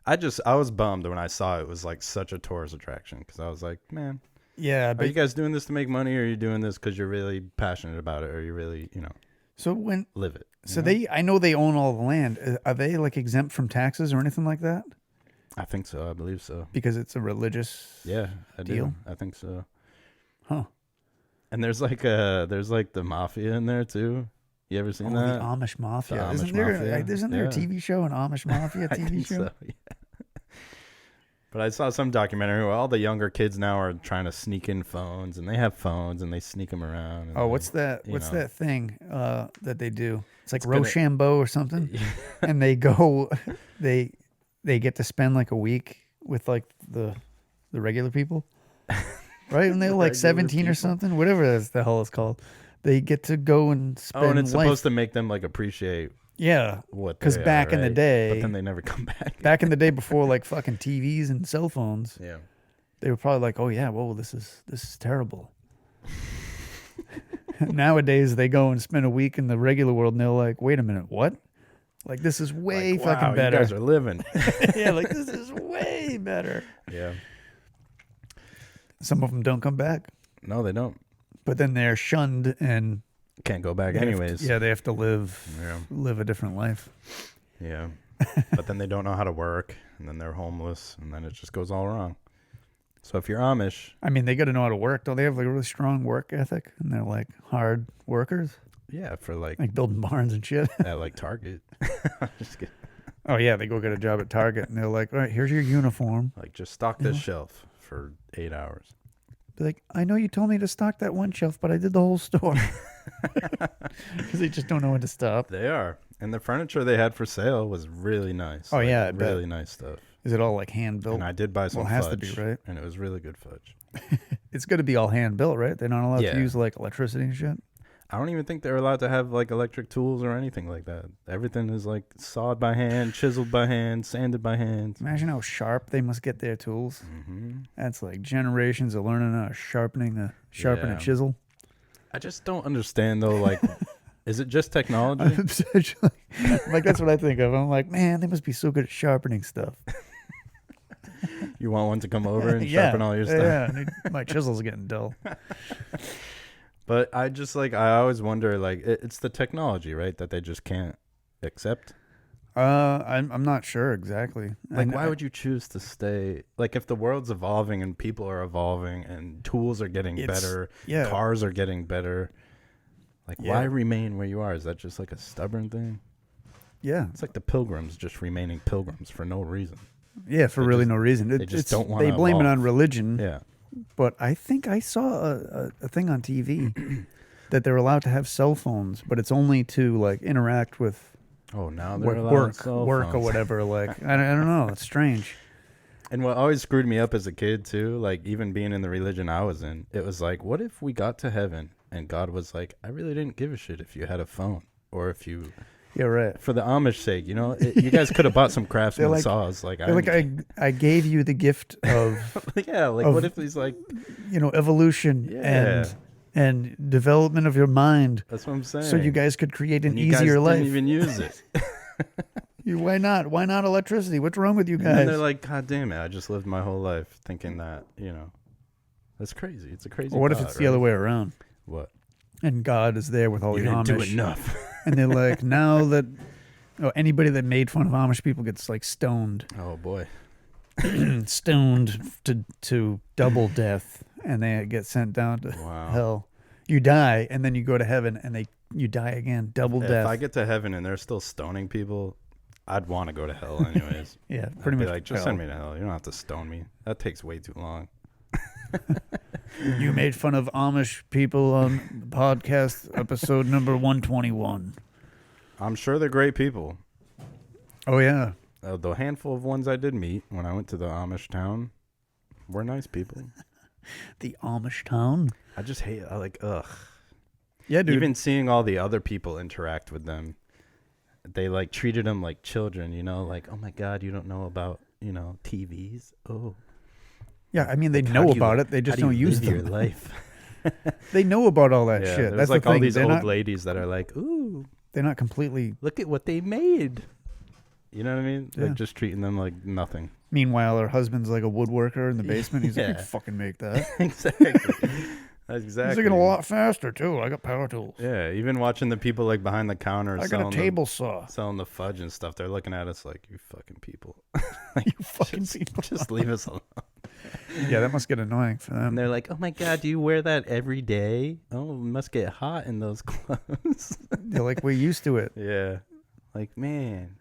I was bummed when I saw it was like such a tourist attraction, because I was like, man, Yeah, are but you guys doing this to make money, or are you doing this because you're really passionate about it, or you really, so when live it? so I know they own all the land. Are they like exempt from taxes or anything like that? I think so. I believe so. Because it's a religious. Yeah, I Deal? do. I think so. Huh. And there's like the mafia in there too. You ever seen Oh, that? the Amish Mafia. The Isn't Amish there? Mafia? Isn't there a Yeah. TV show, an Amish Mafia I TV think show? so, yeah. But I saw some documentary where all the younger kids now are trying to sneak in phones, and they have phones and they sneak them around. And Oh, what's that? you What's know. that thing that they do? It's like It's gonna- Rochambeau or something. And they go, they get to spend like a week with like the regular people, right? And they're like Regular 17 or people? something, whatever that's the hell it's called. They get to go and spend. Oh, and it's life. supposed to make them like appreciate Yeah, what. 'Cause they back are, in the right? day- but then they never come back. back in the day before like fucking TVs and cell phones, Yeah. they were probably like, "Oh yeah, whoa, this is terrible." Nowadays, they go and spend a week in the regular world, and they're like, "Wait a minute, what? Like this is way Like, fucking wow, better." You guys are living. Yeah, like this is way better. Yeah. Some of them don't come back, No, they don't. but then they're shunned and Can't go back they have to- anyways. yeah, they have to live Yeah. a different life. Yeah. But then they don't know how to work, and then they're homeless, and then it just goes all wrong. So if you're Amish, I mean, they got to know how to work. Don't they have like a really strong work ethic? And they're like hard workers, yeah, for like like building barns and shit. at like Target. I'm just kidding. Oh yeah, they go get a job at Target, and they're like, "All right, here's your uniform." Like, just stock this shelf for 8 hours. Be like, "I know you told me to stock that one shelf, but I did the whole store." Because they just don't know when to stop. They are. And the furniture they had for sale was really nice. Oh, yeah, I bet. really nice stuff. Is it all like hand built? And I did buy some Well, it has fudge. to be, right? And it was really good fudge. It's going to be all hand built, right? They're not allowed Yeah. to use like electricity and shit. I don't even think they're allowed to have like electric tools or anything like that. Everything is like sawed by hand, chiseled by hand, sanded by hand. Imagine how sharp they must get their tools. Hmm. That's like generations of learning how to sharpen a Yeah. chisel. I just don't understand though. Like, is it just technology? Like that's what I think of. I'm like, man, they must be so good at sharpening stuff. You want one to come over and Yeah, sharpen all your stuff? Yeah, my chisel's getting dull. But I just like, I always wonder, like, it's the technology, right, that they just can't accept. I'm not sure exactly. Like, why would you choose to stay? Like, if the world's evolving and people are evolving and tools are getting It's- better, yeah. cars are getting better, like, Yeah. why remain where you are? Is that just like a stubborn thing? Yeah, It's like the pilgrims just remaining pilgrims for no reason. yeah, for They really just- no reason. they just don't wanna They blame it evolve. on religion. Yeah. But I think I saw a thing on TV that they're allowed to have cell phones, but it's only to like interact with Oh, now they're work, allowed work, cell work or phones. whatever. Like I don't know. It's strange. And what always screwed me up as a kid too, like even being in the religion I was in, it was like, what if we got to heaven and God was like, I really didn't give a shit if you had a phone or if you, Yeah, right. for the Amish sake, you know, you guys could have bought some Craftsman like- saws. Like, They're like I gave you the gift of yeah, like of- what if he's like, evolution Yeah. and development of your mind, that's what I'm saying. so you guys could create an and you guys easier didn't life. even use it. Why not? Why not electricity? What's wrong with you And guys? they're like, God damn it, I just lived my whole life thinking that, you know, that's crazy. It's a crazy Or what if thought, it's the other right? way around? What? And God is there with all You the didn't Amish. do enough. And they're like, now that anybody that made fun of Amish people gets like stoned, Oh boy. stoned to double death, and they get sent down to Wow. hell. You die, and then you go to heaven, and you die again, double If death. I get to heaven and they're still stoning people, I'd want to go to hell anyways. Yeah, I'd pretty be much. like, just hell. send me to hell. You don't have to stone me. That takes way too long. You made fun of Amish people on the podcast episode number 121. I'm sure they're great people. Oh yeah, the handful of ones I did meet when I went to the Amish town were nice people. The Amish town. I just hate, ugh. Yeah, dude. Even seeing all the other people interact with them, they like treated them like children, you know, like, oh my God, you don't know about, you know, TVs. Oh, yeah, I mean, they like, how know do you- about it. They just how do don't you use live your them. life. They know about all that Yeah, shit. there's That's like the thing. all these they're old not, ladies that are like, ooh, they're not completely. look at what they made. You know what I mean? Yeah. Like just treating them like nothing. Meanwhile, her husband's like a woodworker in the basement. He's like, Yeah. "You fucking make that." Exactly. That's exactly. He's making a lot faster too. I got power tools. Yeah, even watching the people like behind the counter I got selling a table saw. selling the fudge and stuff, they're looking at us like, you fucking people. You fucking just, people. just leave us alone. Yeah, that must get annoying for And them. they're like, oh my God, do you wear that every day? Oh, it must get hot in those clothes. They're like, we're used to it. Yeah. Like, man,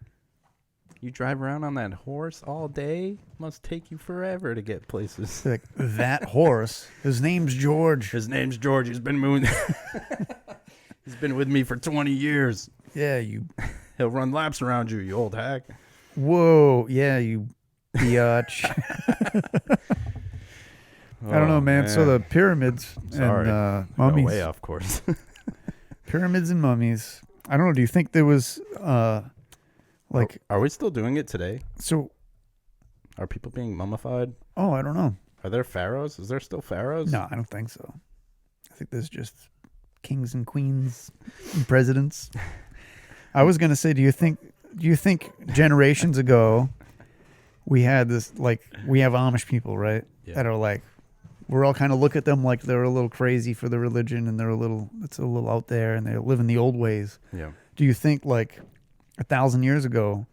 you drive around on that horse all day? Must take you forever to get places. They're like, that horse. His name's George. His name's George. He's been moving. He's been with me for 20 years. Yeah, you. He'll run laps around you, you old hack. Whoa. Yeah, you biatch. I don't know, man. So the pyramids Sorry. and Got mummies. way off course. Pyramids and mummies. I don't know. Do you think there was like are we still doing it today? so? Are people being mummified? Oh, I don't know. Are there pharaohs? Is there still pharaohs? No, I don't think so. I think there's just kings and queens and presidents. I was gonna say, do you think generations ago we had this, like, we have Amish people, right? Yeah. That are like, we're all kind of look at them like they're a little crazy for the religion and it's a little out there and they live in the old ways. Yeah. Do you think like 1,000 years ago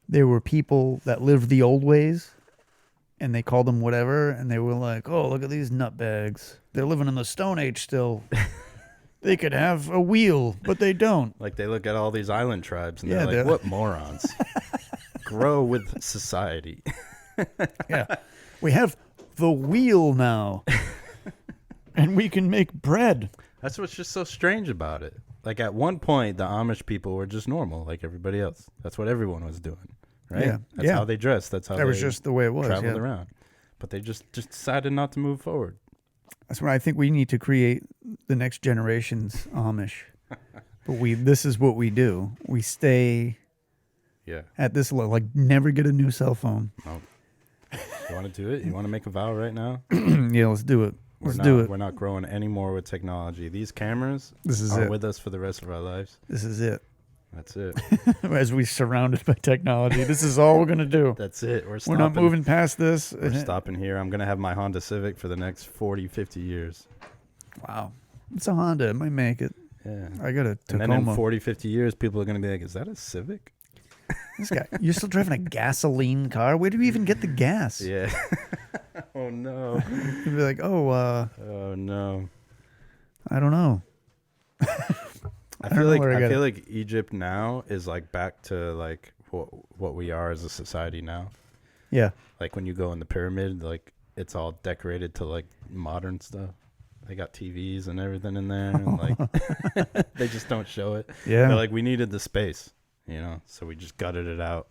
there were people that lived the old ways and they called them whatever and they were like, oh, look at these nutbags. They're living in the Stone Age still. They could have a wheel, but they don't. Like they look at all these island tribes and Yeah, they're like, they're- what morons. Grow with society. Yeah. We have the wheel now. And we can make bread. That's what's just so strange about it. Like at one point, the Amish people were just normal, like everybody else. That's what everyone was doing, right? Yeah, That's yeah. how they dressed. That's how That they was just the way it was. traveled Yeah. around. But they just decided not to move forward. That's why I think we need to create the next generation's Amish. But this is what we do. We stay Yeah. at this level, like never get a new cell phone. No. You want to do it? You want to make a vow right now? Yeah, let's do it. Let's We're do not, it. We're not growing any more with technology. These cameras This is are it. with us for the rest of our lives. This is it. That's it. As we surrounded by technology, this is all we're gonna do. That's it. We're We're stopping. not moving past this. We're stopping here. I'm going to have my Honda Civic for the next 40, 50 years. Wow, it's a Honda. It might make it. Yeah. I got a And then in Tacoma. 40, 50 years, people are going to be like, is that a Civic? This guy, you're still driving a gasoline car? Where do you even get the gas? Yeah. Oh, no. You'd be like, oh, Oh, no. I don't know. I don't feel know like where I got feel like Egypt now is like back to like what we are as a society now. Yeah, Like when you go in the pyramid, like it's all decorated to like modern stuff. They got TVs and everything in there, and like they just don't show it. yeah. They're like, we needed the space, you know, so we just gutted it out,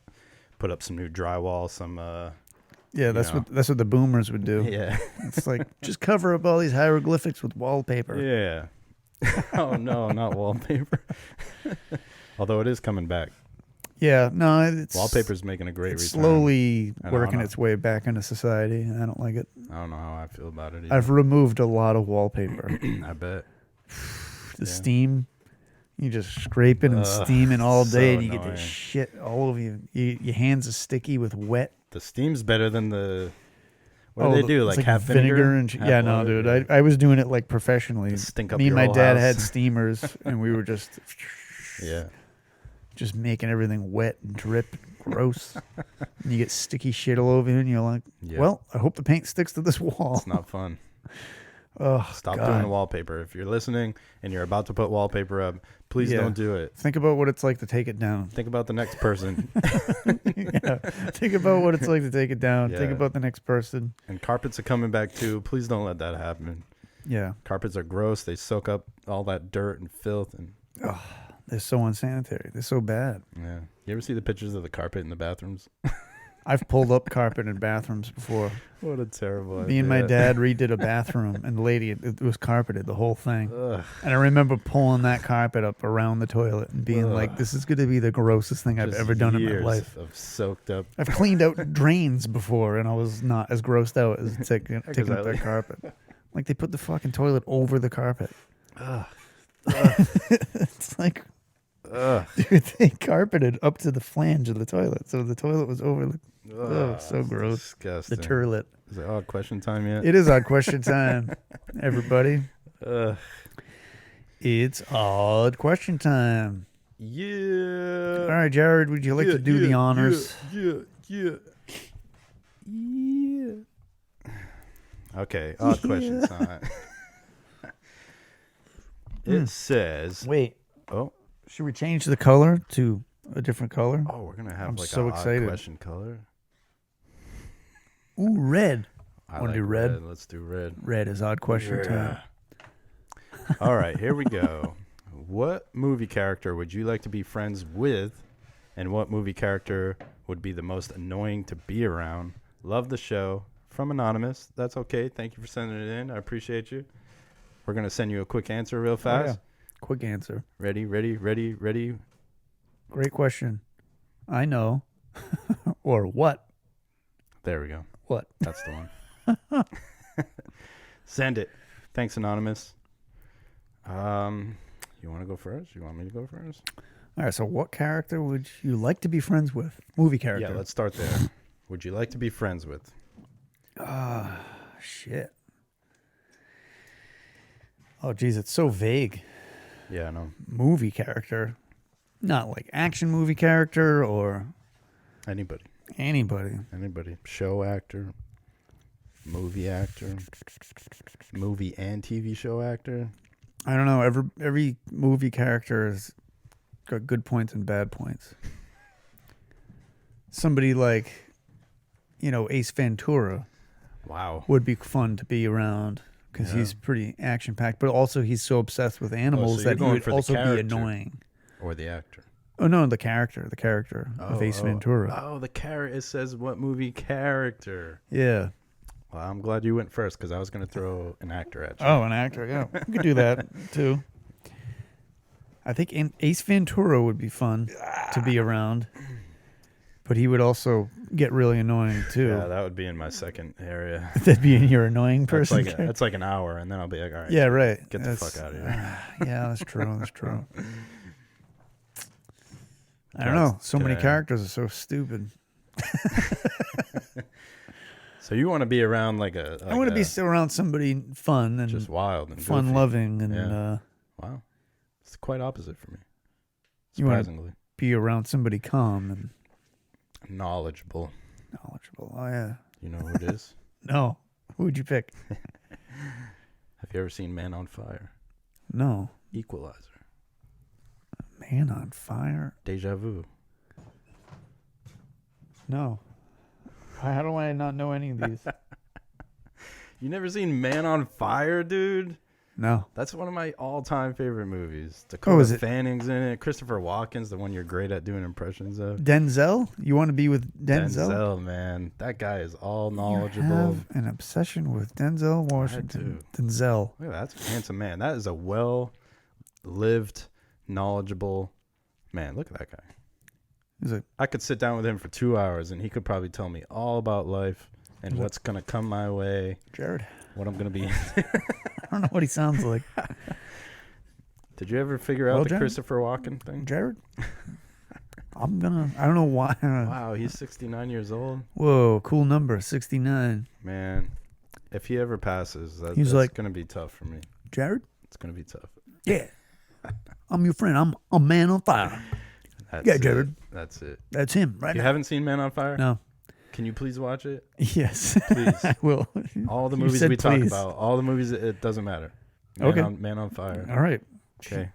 put up some new drywall, some Yeah, that's what the boomers would do. yeah, It's like, just cover up all these hieroglyphics with wallpaper. yeah. Oh no, not wallpaper. Although it is coming back. Yeah, no, it's Wallpaper's making a great it's return. slowly I don't working know. its way back into society. And I don't like it. I don't know how I feel about it either. I've removed a lot of wallpaper. I bet. The Yeah. steam, you just scraping and Ugh, steaming all day, so and you get annoying. this shit all over you. Your hands are sticky with wet. The steam's better than the. What do they do? it's Like half vinegar? and half yeah, no, water? dude. I was doing it like professionally. To stink up Me and your my whole dad house. had steamers, and we were just Yeah. just making everything wet and drip, gross. And you get sticky shit all over you, and you're like, Yeah. well, I hope the paint sticks to this wall. It's not fun. Oh, Stop God. doing wallpaper. If you're listening and you're about to put wallpaper up, please Yeah. don't do it. Think about what it's like to take it down. Think about the next person. Yeah. Think about what it's like to take it down. Think Yeah. about the next person. And carpets are coming back too. Please don't let that happen. Yeah. Carpets are gross. They soak up all that dirt and filth. And They're so unsanitary. They're so bad. yeah, You ever see the pictures of the carpet in the bathrooms? I've pulled up carpet in bathrooms before. What a terrible idea. Me and my dad redid a bathroom, and the lady, it was carpeted, the whole thing. Ugh. And I remember pulling that carpet up around the toilet and being Ugh. like, this is going to be the grossest thing I've Just ever done in my years life. of soaked up. I've cleaned out drains before, and I was not as grossed out as taking up I- that carpet. Like, they put the fucking toilet over the carpet. Ugh. It's like, Ugh. dude, they carpeted up to the flange of the toilet. So the toilet was over the Ugh. so It's gross. Disgusting. the turlet. Is it odd question time yet? It is odd question time, everybody. Ugh. It's odd question time. Yeah. All right, Jared, would you like to do the honors? Yeah. Okay, odd question time. It says, Wait, oh, should we change the color to a different color? we're gonna have I'm like so a excited. odd question color. Ooh, red. I Wanna like do red? Let's do red. Red is odd question time. All right, here we go. What movie character would you like to be friends with, and what movie character would be the most annoying to be around? Love the show. From Anonymous. That's okay. Thank you for sending it in. I appreciate you. We're going to send you a quick answer real fast. Oh, yeah. Quick answer. Ready. Great question. I know. Or what? There we go. What? That's the one. Send it. Thanks, Anonymous. You want to go first? You want me to go first? All right, so what character would you like to be friends with? Movie character. Yeah, let's start there. Would you like to be friends with? Shit. Oh, geez, it's so vague. Yeah, no. Movie character. Not like action movie character or Anybody. anybody. Show actor. Movie actor. Movie and TV show actor. I don't know. Every movie character has got good points and bad points. Somebody like, Ace Ventura Wow. would be fun to be around because Yeah. he's pretty action packed, but also he's so obsessed with animals you're that he going would for the also be character. annoying. Or the actor. Oh no, the character of Ace Ventura. Oh, the character. It says what movie character. Yeah. Well, I'm glad you went first because I was going to throw an actor at you. Oh, an actor. Yeah, we could do that too. I think Ace Ventura would be fun to be around, but he would also get really annoying too. Yeah, that would be in my second area. That'd be in your annoying person. That's like an hour, and then I'll be like, all right. Yeah, right. Get the fuck out of here. Yeah, that's true. That's true. I don't know. That's So many good. characters are so stupid. So you want to be around like a? I want to be around somebody fun and just wild and goofy. fun-loving and Yeah. Wow, it's quite opposite for me. You wanna- Surprisingly be around somebody calm and knowledgeable. knowledgeable. Oh yeah. You know who it is? No. Who would you pick? Have you ever seen Man on Fire? No. Equalizer. Man on Fire. Deja Vu. No. How do I not know any of these? You never seen Man on Fire, dude? No. That's one of my all-time favorite movies. Dakota is it? Fanning's in it. Christopher Walken's the one you're great at doing impressions of. Denzel? You want to be with Denzel? Denzel, man. That guy is all You knowledgeable. have an obsession with Denzel Washington. Denzel. Look at that. That's a handsome man. That is a well-lived, knowledgeable man. Look at that guy. He's like, I could sit down with him for 2 hours, and he could probably tell me all about life and what's going to come my way, Jared. what I'm going to be. I don't know what he sounds like. Did you ever figure out Well, the Jared? Christopher Walken thing? Jared? I don't know why. Wow, he's 69 years old. Whoa, cool number, 69. Man, if he ever passes, that's like- going to be tough for me. Jared? It's going to be tough. Yeah. I'm your friend. I'm a man on fire. That's Yeah, it. Jared. That's it. That's him, right You now. haven't seen Man on Fire? No. Can you please watch it? Yes. Please. I will. All the You movies said we talk please. about, all the movies, it doesn't matter. Okay. Man on Fire. All right. Okay.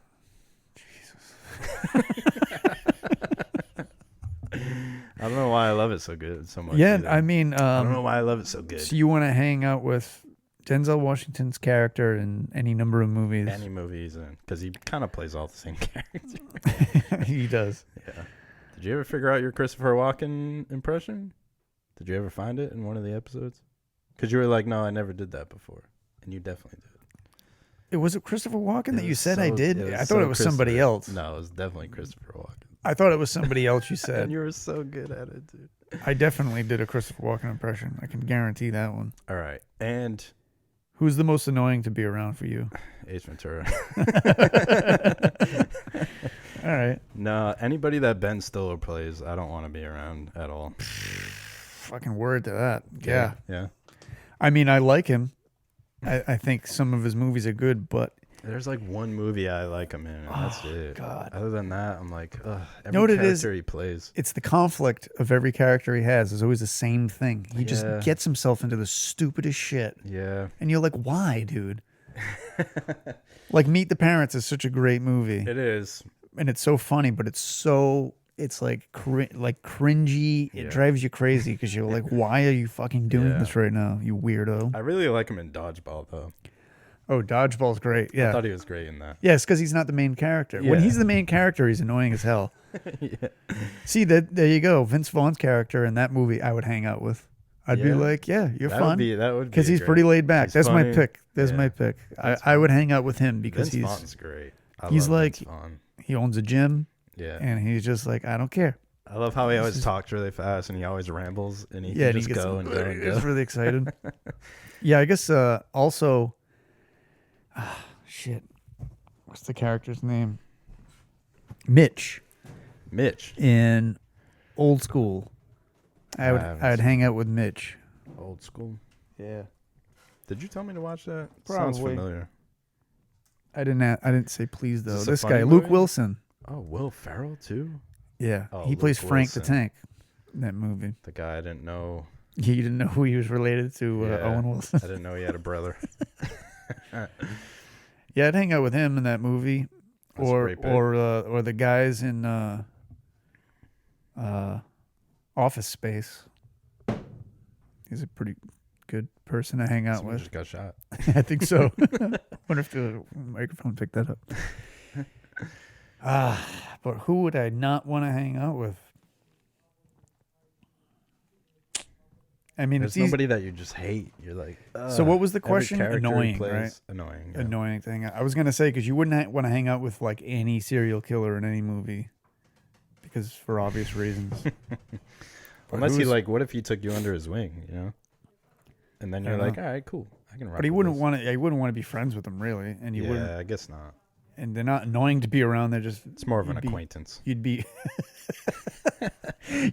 I don't know why I love it so good, so much. Yeah, either. I mean, I don't know why I love it so good. so you want to hang out with Denzel Washington's character in any number of movies? Any movie he's in, because he kind of plays all the same characters. He does. Yeah. Did you ever figure out your Christopher Walken impression? Did you ever find it in one of the episodes? Because you were like, no, I never did that before. And you definitely did. Was it Christopher Walken that you was said I so- did? it was I thought so it was somebody Christopher- else. No, it was definitely Christopher Walken. I thought it was somebody else you And said. you were so good at it, dude. I definitely did a Christopher Walken impression. I can guarantee that one. All right. And Who's the most annoying to be around for you? Ace Ventura. All right. No, anybody that Ben Stiller plays, I don't want to be around at all. Fucking word to that. Yeah. Yeah. I mean, I like him. I think some of his movies are good, but There's like one movie I like him in, and that's it. God. Other than that, I'm like, ugh. Every know what it character is? he plays. it's the conflict of every character he has is always the same thing. He just Yeah. gets himself into the stupidest shit. Yeah. And you're like, why, dude? Like, Meet the Parents is such a great movie. It is. And it's so funny, but it's like cringy. It Yeah. drives you crazy because you're like, why are you fucking doing Yeah. this right now, you weirdo? I really like him in Dodgeball, though. Oh, Dodgeball's great. I Yeah. thought he was great in that. Yes, because he's not the main character. When Yeah. he's the main character, he's annoying as hell. Yeah. See, there you go. Vince Vaughn's character in that movie, I would hang out with. I'd be Yeah. like, yeah, you're That fun. would be Because he's great. pretty laid back. He's That's funny. my pick. That's Yeah. my pick. That's I would fun. hang out with him because Vince Vaughn's great. I he's love like- Vince Vaughn. he owns a gym Yeah. and he's just like, I don't care. I love how he always is- talks really fast and he always rambles and he Yeah, can and just he gets go and go and he's go. really excited. Yeah, I guess also, shit, what's the character's name? Mitch Mitch, in Old School. I haven't I'd seen hang out with Mitch. Old School. Yeah, Did you tell me to watch that? Sounds Probably. familiar. I didn't say please though. this a This funny guy, Luke movie? Wilson. Oh, Will Ferrell too? Yeah, Oh, he plays Luke Frank the Wilson. Tank in that movie. The guy I didn't know. You didn't know who he was related to, Yeah. Owen Wilson. I didn't know he had a brother. Yeah, I'd hang out with him in that movie, That's a or great pick. or the guys in Office Space. He's a pretty good person to hang out Someone with. just got shot. I think so. Wonder if the microphone picked that up. But who would I not want to hang out with? I mean, There's it's easy. nobody that you just hate. You're like. So what was the every question? character he Annoying, plays- right? Annoying. Yeah. Annoying thing. I was gonna say because you wouldn't want to hang out with like any serial killer in any movie, because for obvious reasons. But Unless he who's- like, what if he took you under his wing? You know. And then I you're don't like, know. all right, cool. I can. Rock But he with wouldn't this." want to. You wouldn't want to be friends with them, really, and you wouldn't. Yeah, I guess not. And they're not annoying to be around. They're just. It's more of an You'd be- acquaintance. You'd be.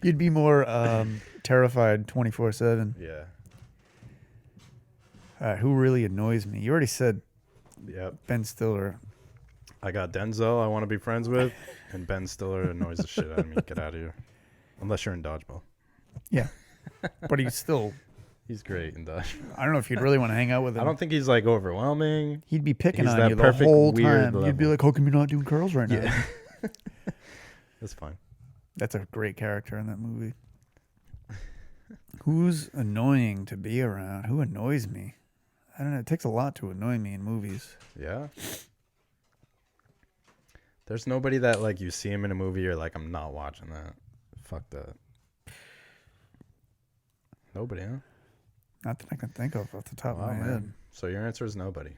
You'd be more terrified 24/7. Yeah. Who really annoys me? You already said Yep. Ben Stiller. I got Denzel I want to be friends with, and Ben Stiller annoys the shit out of me. Get out of here. Unless you're in Dodgeball. Yeah, but he's still. He's great in Dodgeball. I don't know if you'd really want to hang out with him. I don't think he's like overwhelming. He'd be picking He's on that you the perfect whole weird time. You'd be level. like, "How come you're not doing curls right now?" Yeah. That's fine. That's a great character in that movie. Who's annoying to be around? Who annoys me? I don't know. It takes a lot to annoy me in movies. Yeah. There's nobody that like you see him in a movie, you're like, I'm not watching that. Fuck that. Nobody, huh? Not that I can think of off the top Wow, of my man. head. So your answer is nobody.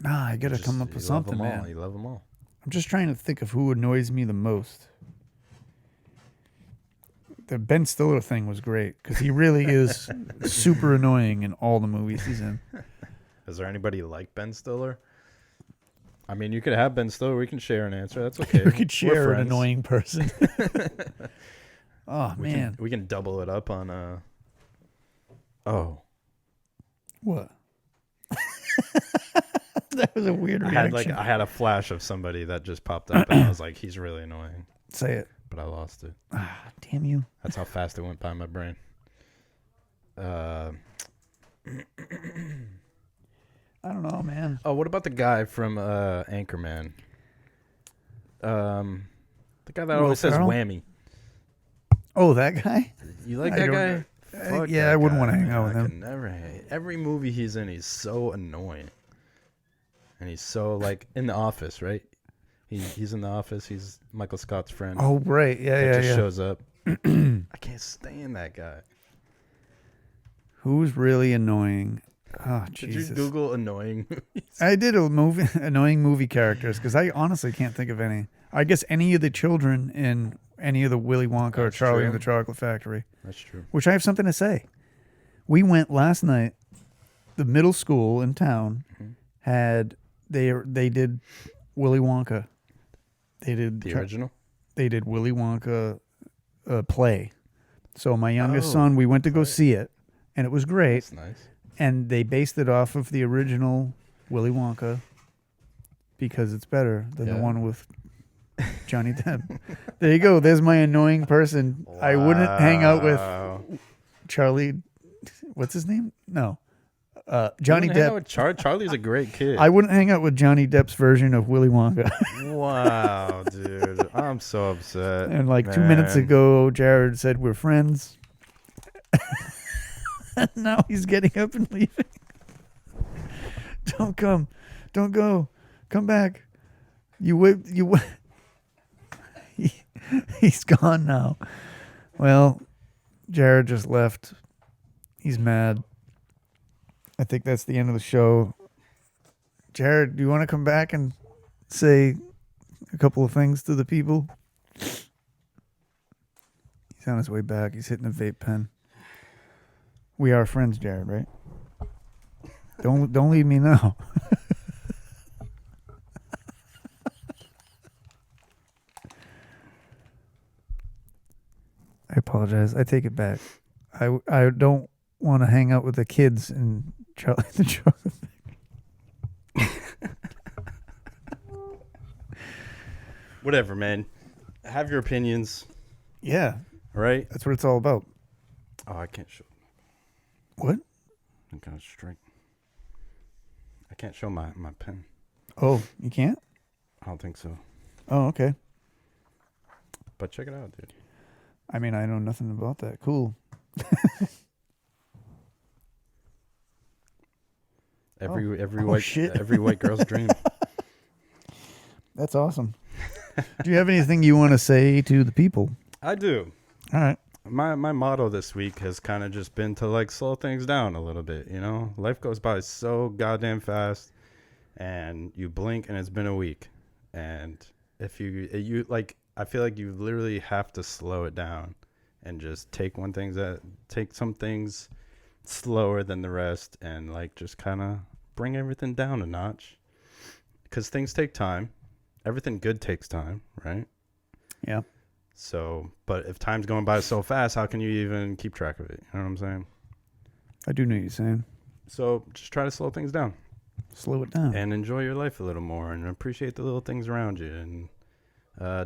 Nah, I gotta Just- come up you with love something, them all. man. You love them all. I'm just trying to think of who annoys me the most. The Ben Stiller thing was great because he really is super annoying in all the movies he's in. Is there anybody like Ben Stiller? I mean, you could have Ben Stiller. We can share an answer. That's okay. We could We're share an friends. annoying person. Oh We man, can, we can double it up on Oh, what? That was a weird I had reaction. I had a flash of somebody that just popped up, and I was like, he's really annoying, Say it. but I lost it. Ah, damn you. That's how fast it went by my brain. I don't know, man. Oh, what about the guy from Anchorman? The guy that Will always says Ferrell? whammy. Oh, that guy? You like I that don't guy? know. Fuck Yeah, that I wouldn't guy, wanna hang man. out with I him. could never hang. Every movie he's in, he's so annoying. And he's so like in the office, right? He's in the office. He's Michael Scott's friend. Oh, right. Yeah, that yeah, just yeah. shows up. I can't stand that guy. Who's really annoying? Oh, Did Jesus. you Google annoying movies? I did annoying movie characters because I honestly can't think of any. I guess any of the children in any of the Willy Wonka or That's Charlie true. and the Chocolate Factory, That's true. which I have something to say. We went last night. The middle school in town had they did Willy Wonka. They did The original? They did Willy Wonka play. So my youngest Oh, son, we went to go play. see it, and it was great. That's nice. And they based it off of the original Willy Wonka because it's better than the Yeah. one with Johnny Depp. There you go. There's my annoying person. I wouldn't hang out with Wow. Charlie. What's his name? No. You Johnny wouldn't hang out Depp. with Charlie's a great kid. I wouldn't hang out with Johnny Depp's version of Willy Wonka. Wow, dude. I'm so upset. And like 2 minutes man. ago, Jared said we're friends. And now he's getting up and leaving. Don't come. Don't go. Come back. He's gone now. Well, Jared just left. He's mad. I think that's the end of the show. Jared, do you want to come back and say a couple of things to the people? He's on his way back. He's hitting a vape pen. We are friends, Jared, right? Don't leave me now. I apologize. I take it back. I don't want to hang out with the kids in Charlie the Chocolate. Whatever, man. Have your opinions, Yeah, all right? that's what it's all about. Oh, I can't show. What? I'm kind of straight. I can't show my pen. Oh, you can't? I don't think so. Oh, okay. But check it out, dude. I mean, I know nothing about that. Cool. Every shit. every white girl's dream. That's awesome. Do you have anything you want to say to the people? I do. All right. My motto this week has kind of just been to like slow things down a little bit, you know? Life goes by so goddamn fast and you blink and it's been a week. And if you like, I feel like you literally have to slow it down and just take some things slower than the rest and like just kind of bring everything down a notch, because things take time. Everything good takes time, right? Yeah. So, but if time's going by so fast, how can you even keep track of it? You know what I'm saying? I do know what you're saying. So just try to slow things down Slow it down. and enjoy your life a little more and appreciate the little things around you. And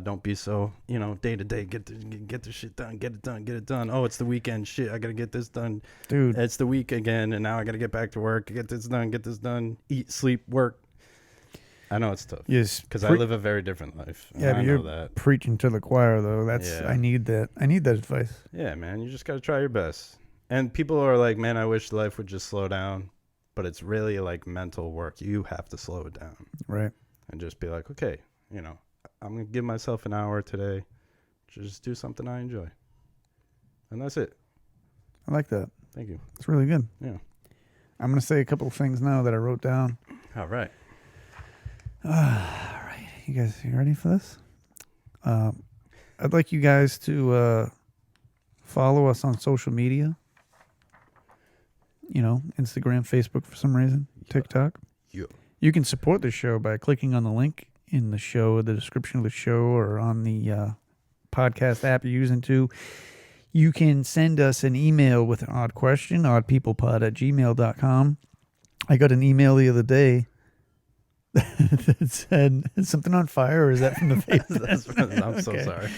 don't be so, day to day, get the shit done, get it done. Oh, it's the weekend. Shit, I got to get this done. Dude, It's the week again, and now I got to get back to work, get this done, eat, sleep, work. I know it's tough yes. because I live a very different life. Yeah, I but know you're that. preaching to the choir, though. That's Yeah. I need that. I need that advice. Yeah, man, you just got to try your best. And people are like, man, I wish life would just slow down. But it's really like mental work. You have to slow it down Right. and just be like, okay, I'm going to give myself an hour today. Just do something I enjoy. And that's it. I like that. Thank you. It's really good. Yeah. I'm going to say a couple of things now that I wrote down. All right. All right. You guys, you ready for this? I'd like you guys to follow us on social media. Instagram, Facebook for some reason, TikTok. Yeah. You can support the show by clicking on the link in the description of the show, or on the podcast app you're using to. You can send us an email with an odd question, oddpeoplepod@gmail.com. I got an email the other day that said, is something on fire, or is that from the Facebook? I'm so Okay. sorry.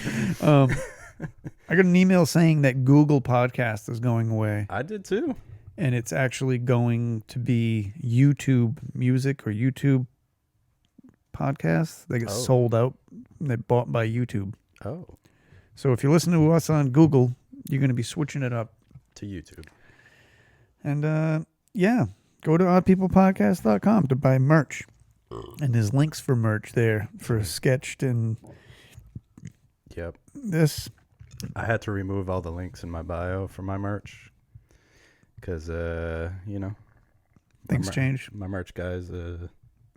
I got an email saying that Google Podcast is going away, I did too. and it's actually going to be YouTube Music or YouTube Podcasts. They get sold out. They're bought by YouTube. Oh, So if you listen to us on Google, you're going to be switching it up. to YouTube. And yeah, go to oddpeoplepodcast.com to buy merch. And there's links for merch there for Sketched and Yep. this. I had to remove all the links in my bio for my merch because, you know, Things change. My merch guys,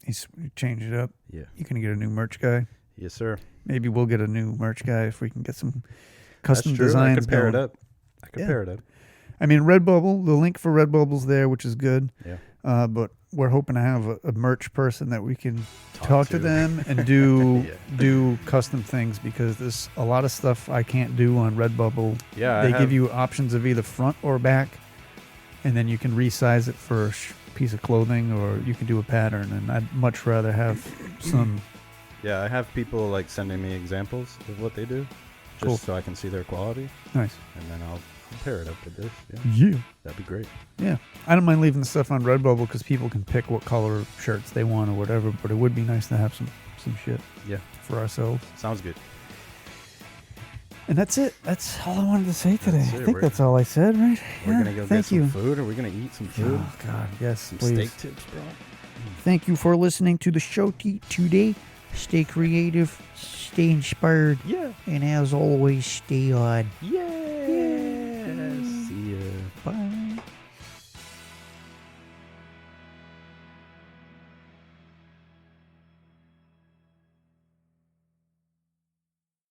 He's changed it up. yeah. You can get a new merch guy. Yes, sir. Maybe we'll get a new merch guy if we can get some custom That's true. designs I could pair going. it up. I could Yeah. pair it up. I mean, Redbubble, the link for Redbubble's there, which is good. Yeah. But we're hoping to have a merch person that we can talk to to. them and do Yeah. do custom things, because there's a lot of stuff I can't do on Redbubble. Yeah. They give you options of either front or back, and then you can resize it for a piece of clothing, or you can do a pattern. And I'd much rather have some. Yeah, I have people like sending me examples of what they do, just Cool. so I can see their quality, Nice. and then I'll pair it up with this. Yeah, Yeah. that'd be great. Yeah. I don't mind leaving the stuff on Redbubble because people can pick what color shirts they want or whatever, but it would be nice to have some shit Yeah, for ourselves. sounds good. And that's it. That's all I wanted to say today. That's I it. think that's all I said, right? We're Yeah. gonna go Thank get some you. food. Are we gonna eat some food? Oh God, yes, Some please. steak tips, bro. Thank you for listening to the show today. Stay creative, stay inspired, Yeah. and as always, stay on. Yeah. See ya. Bye.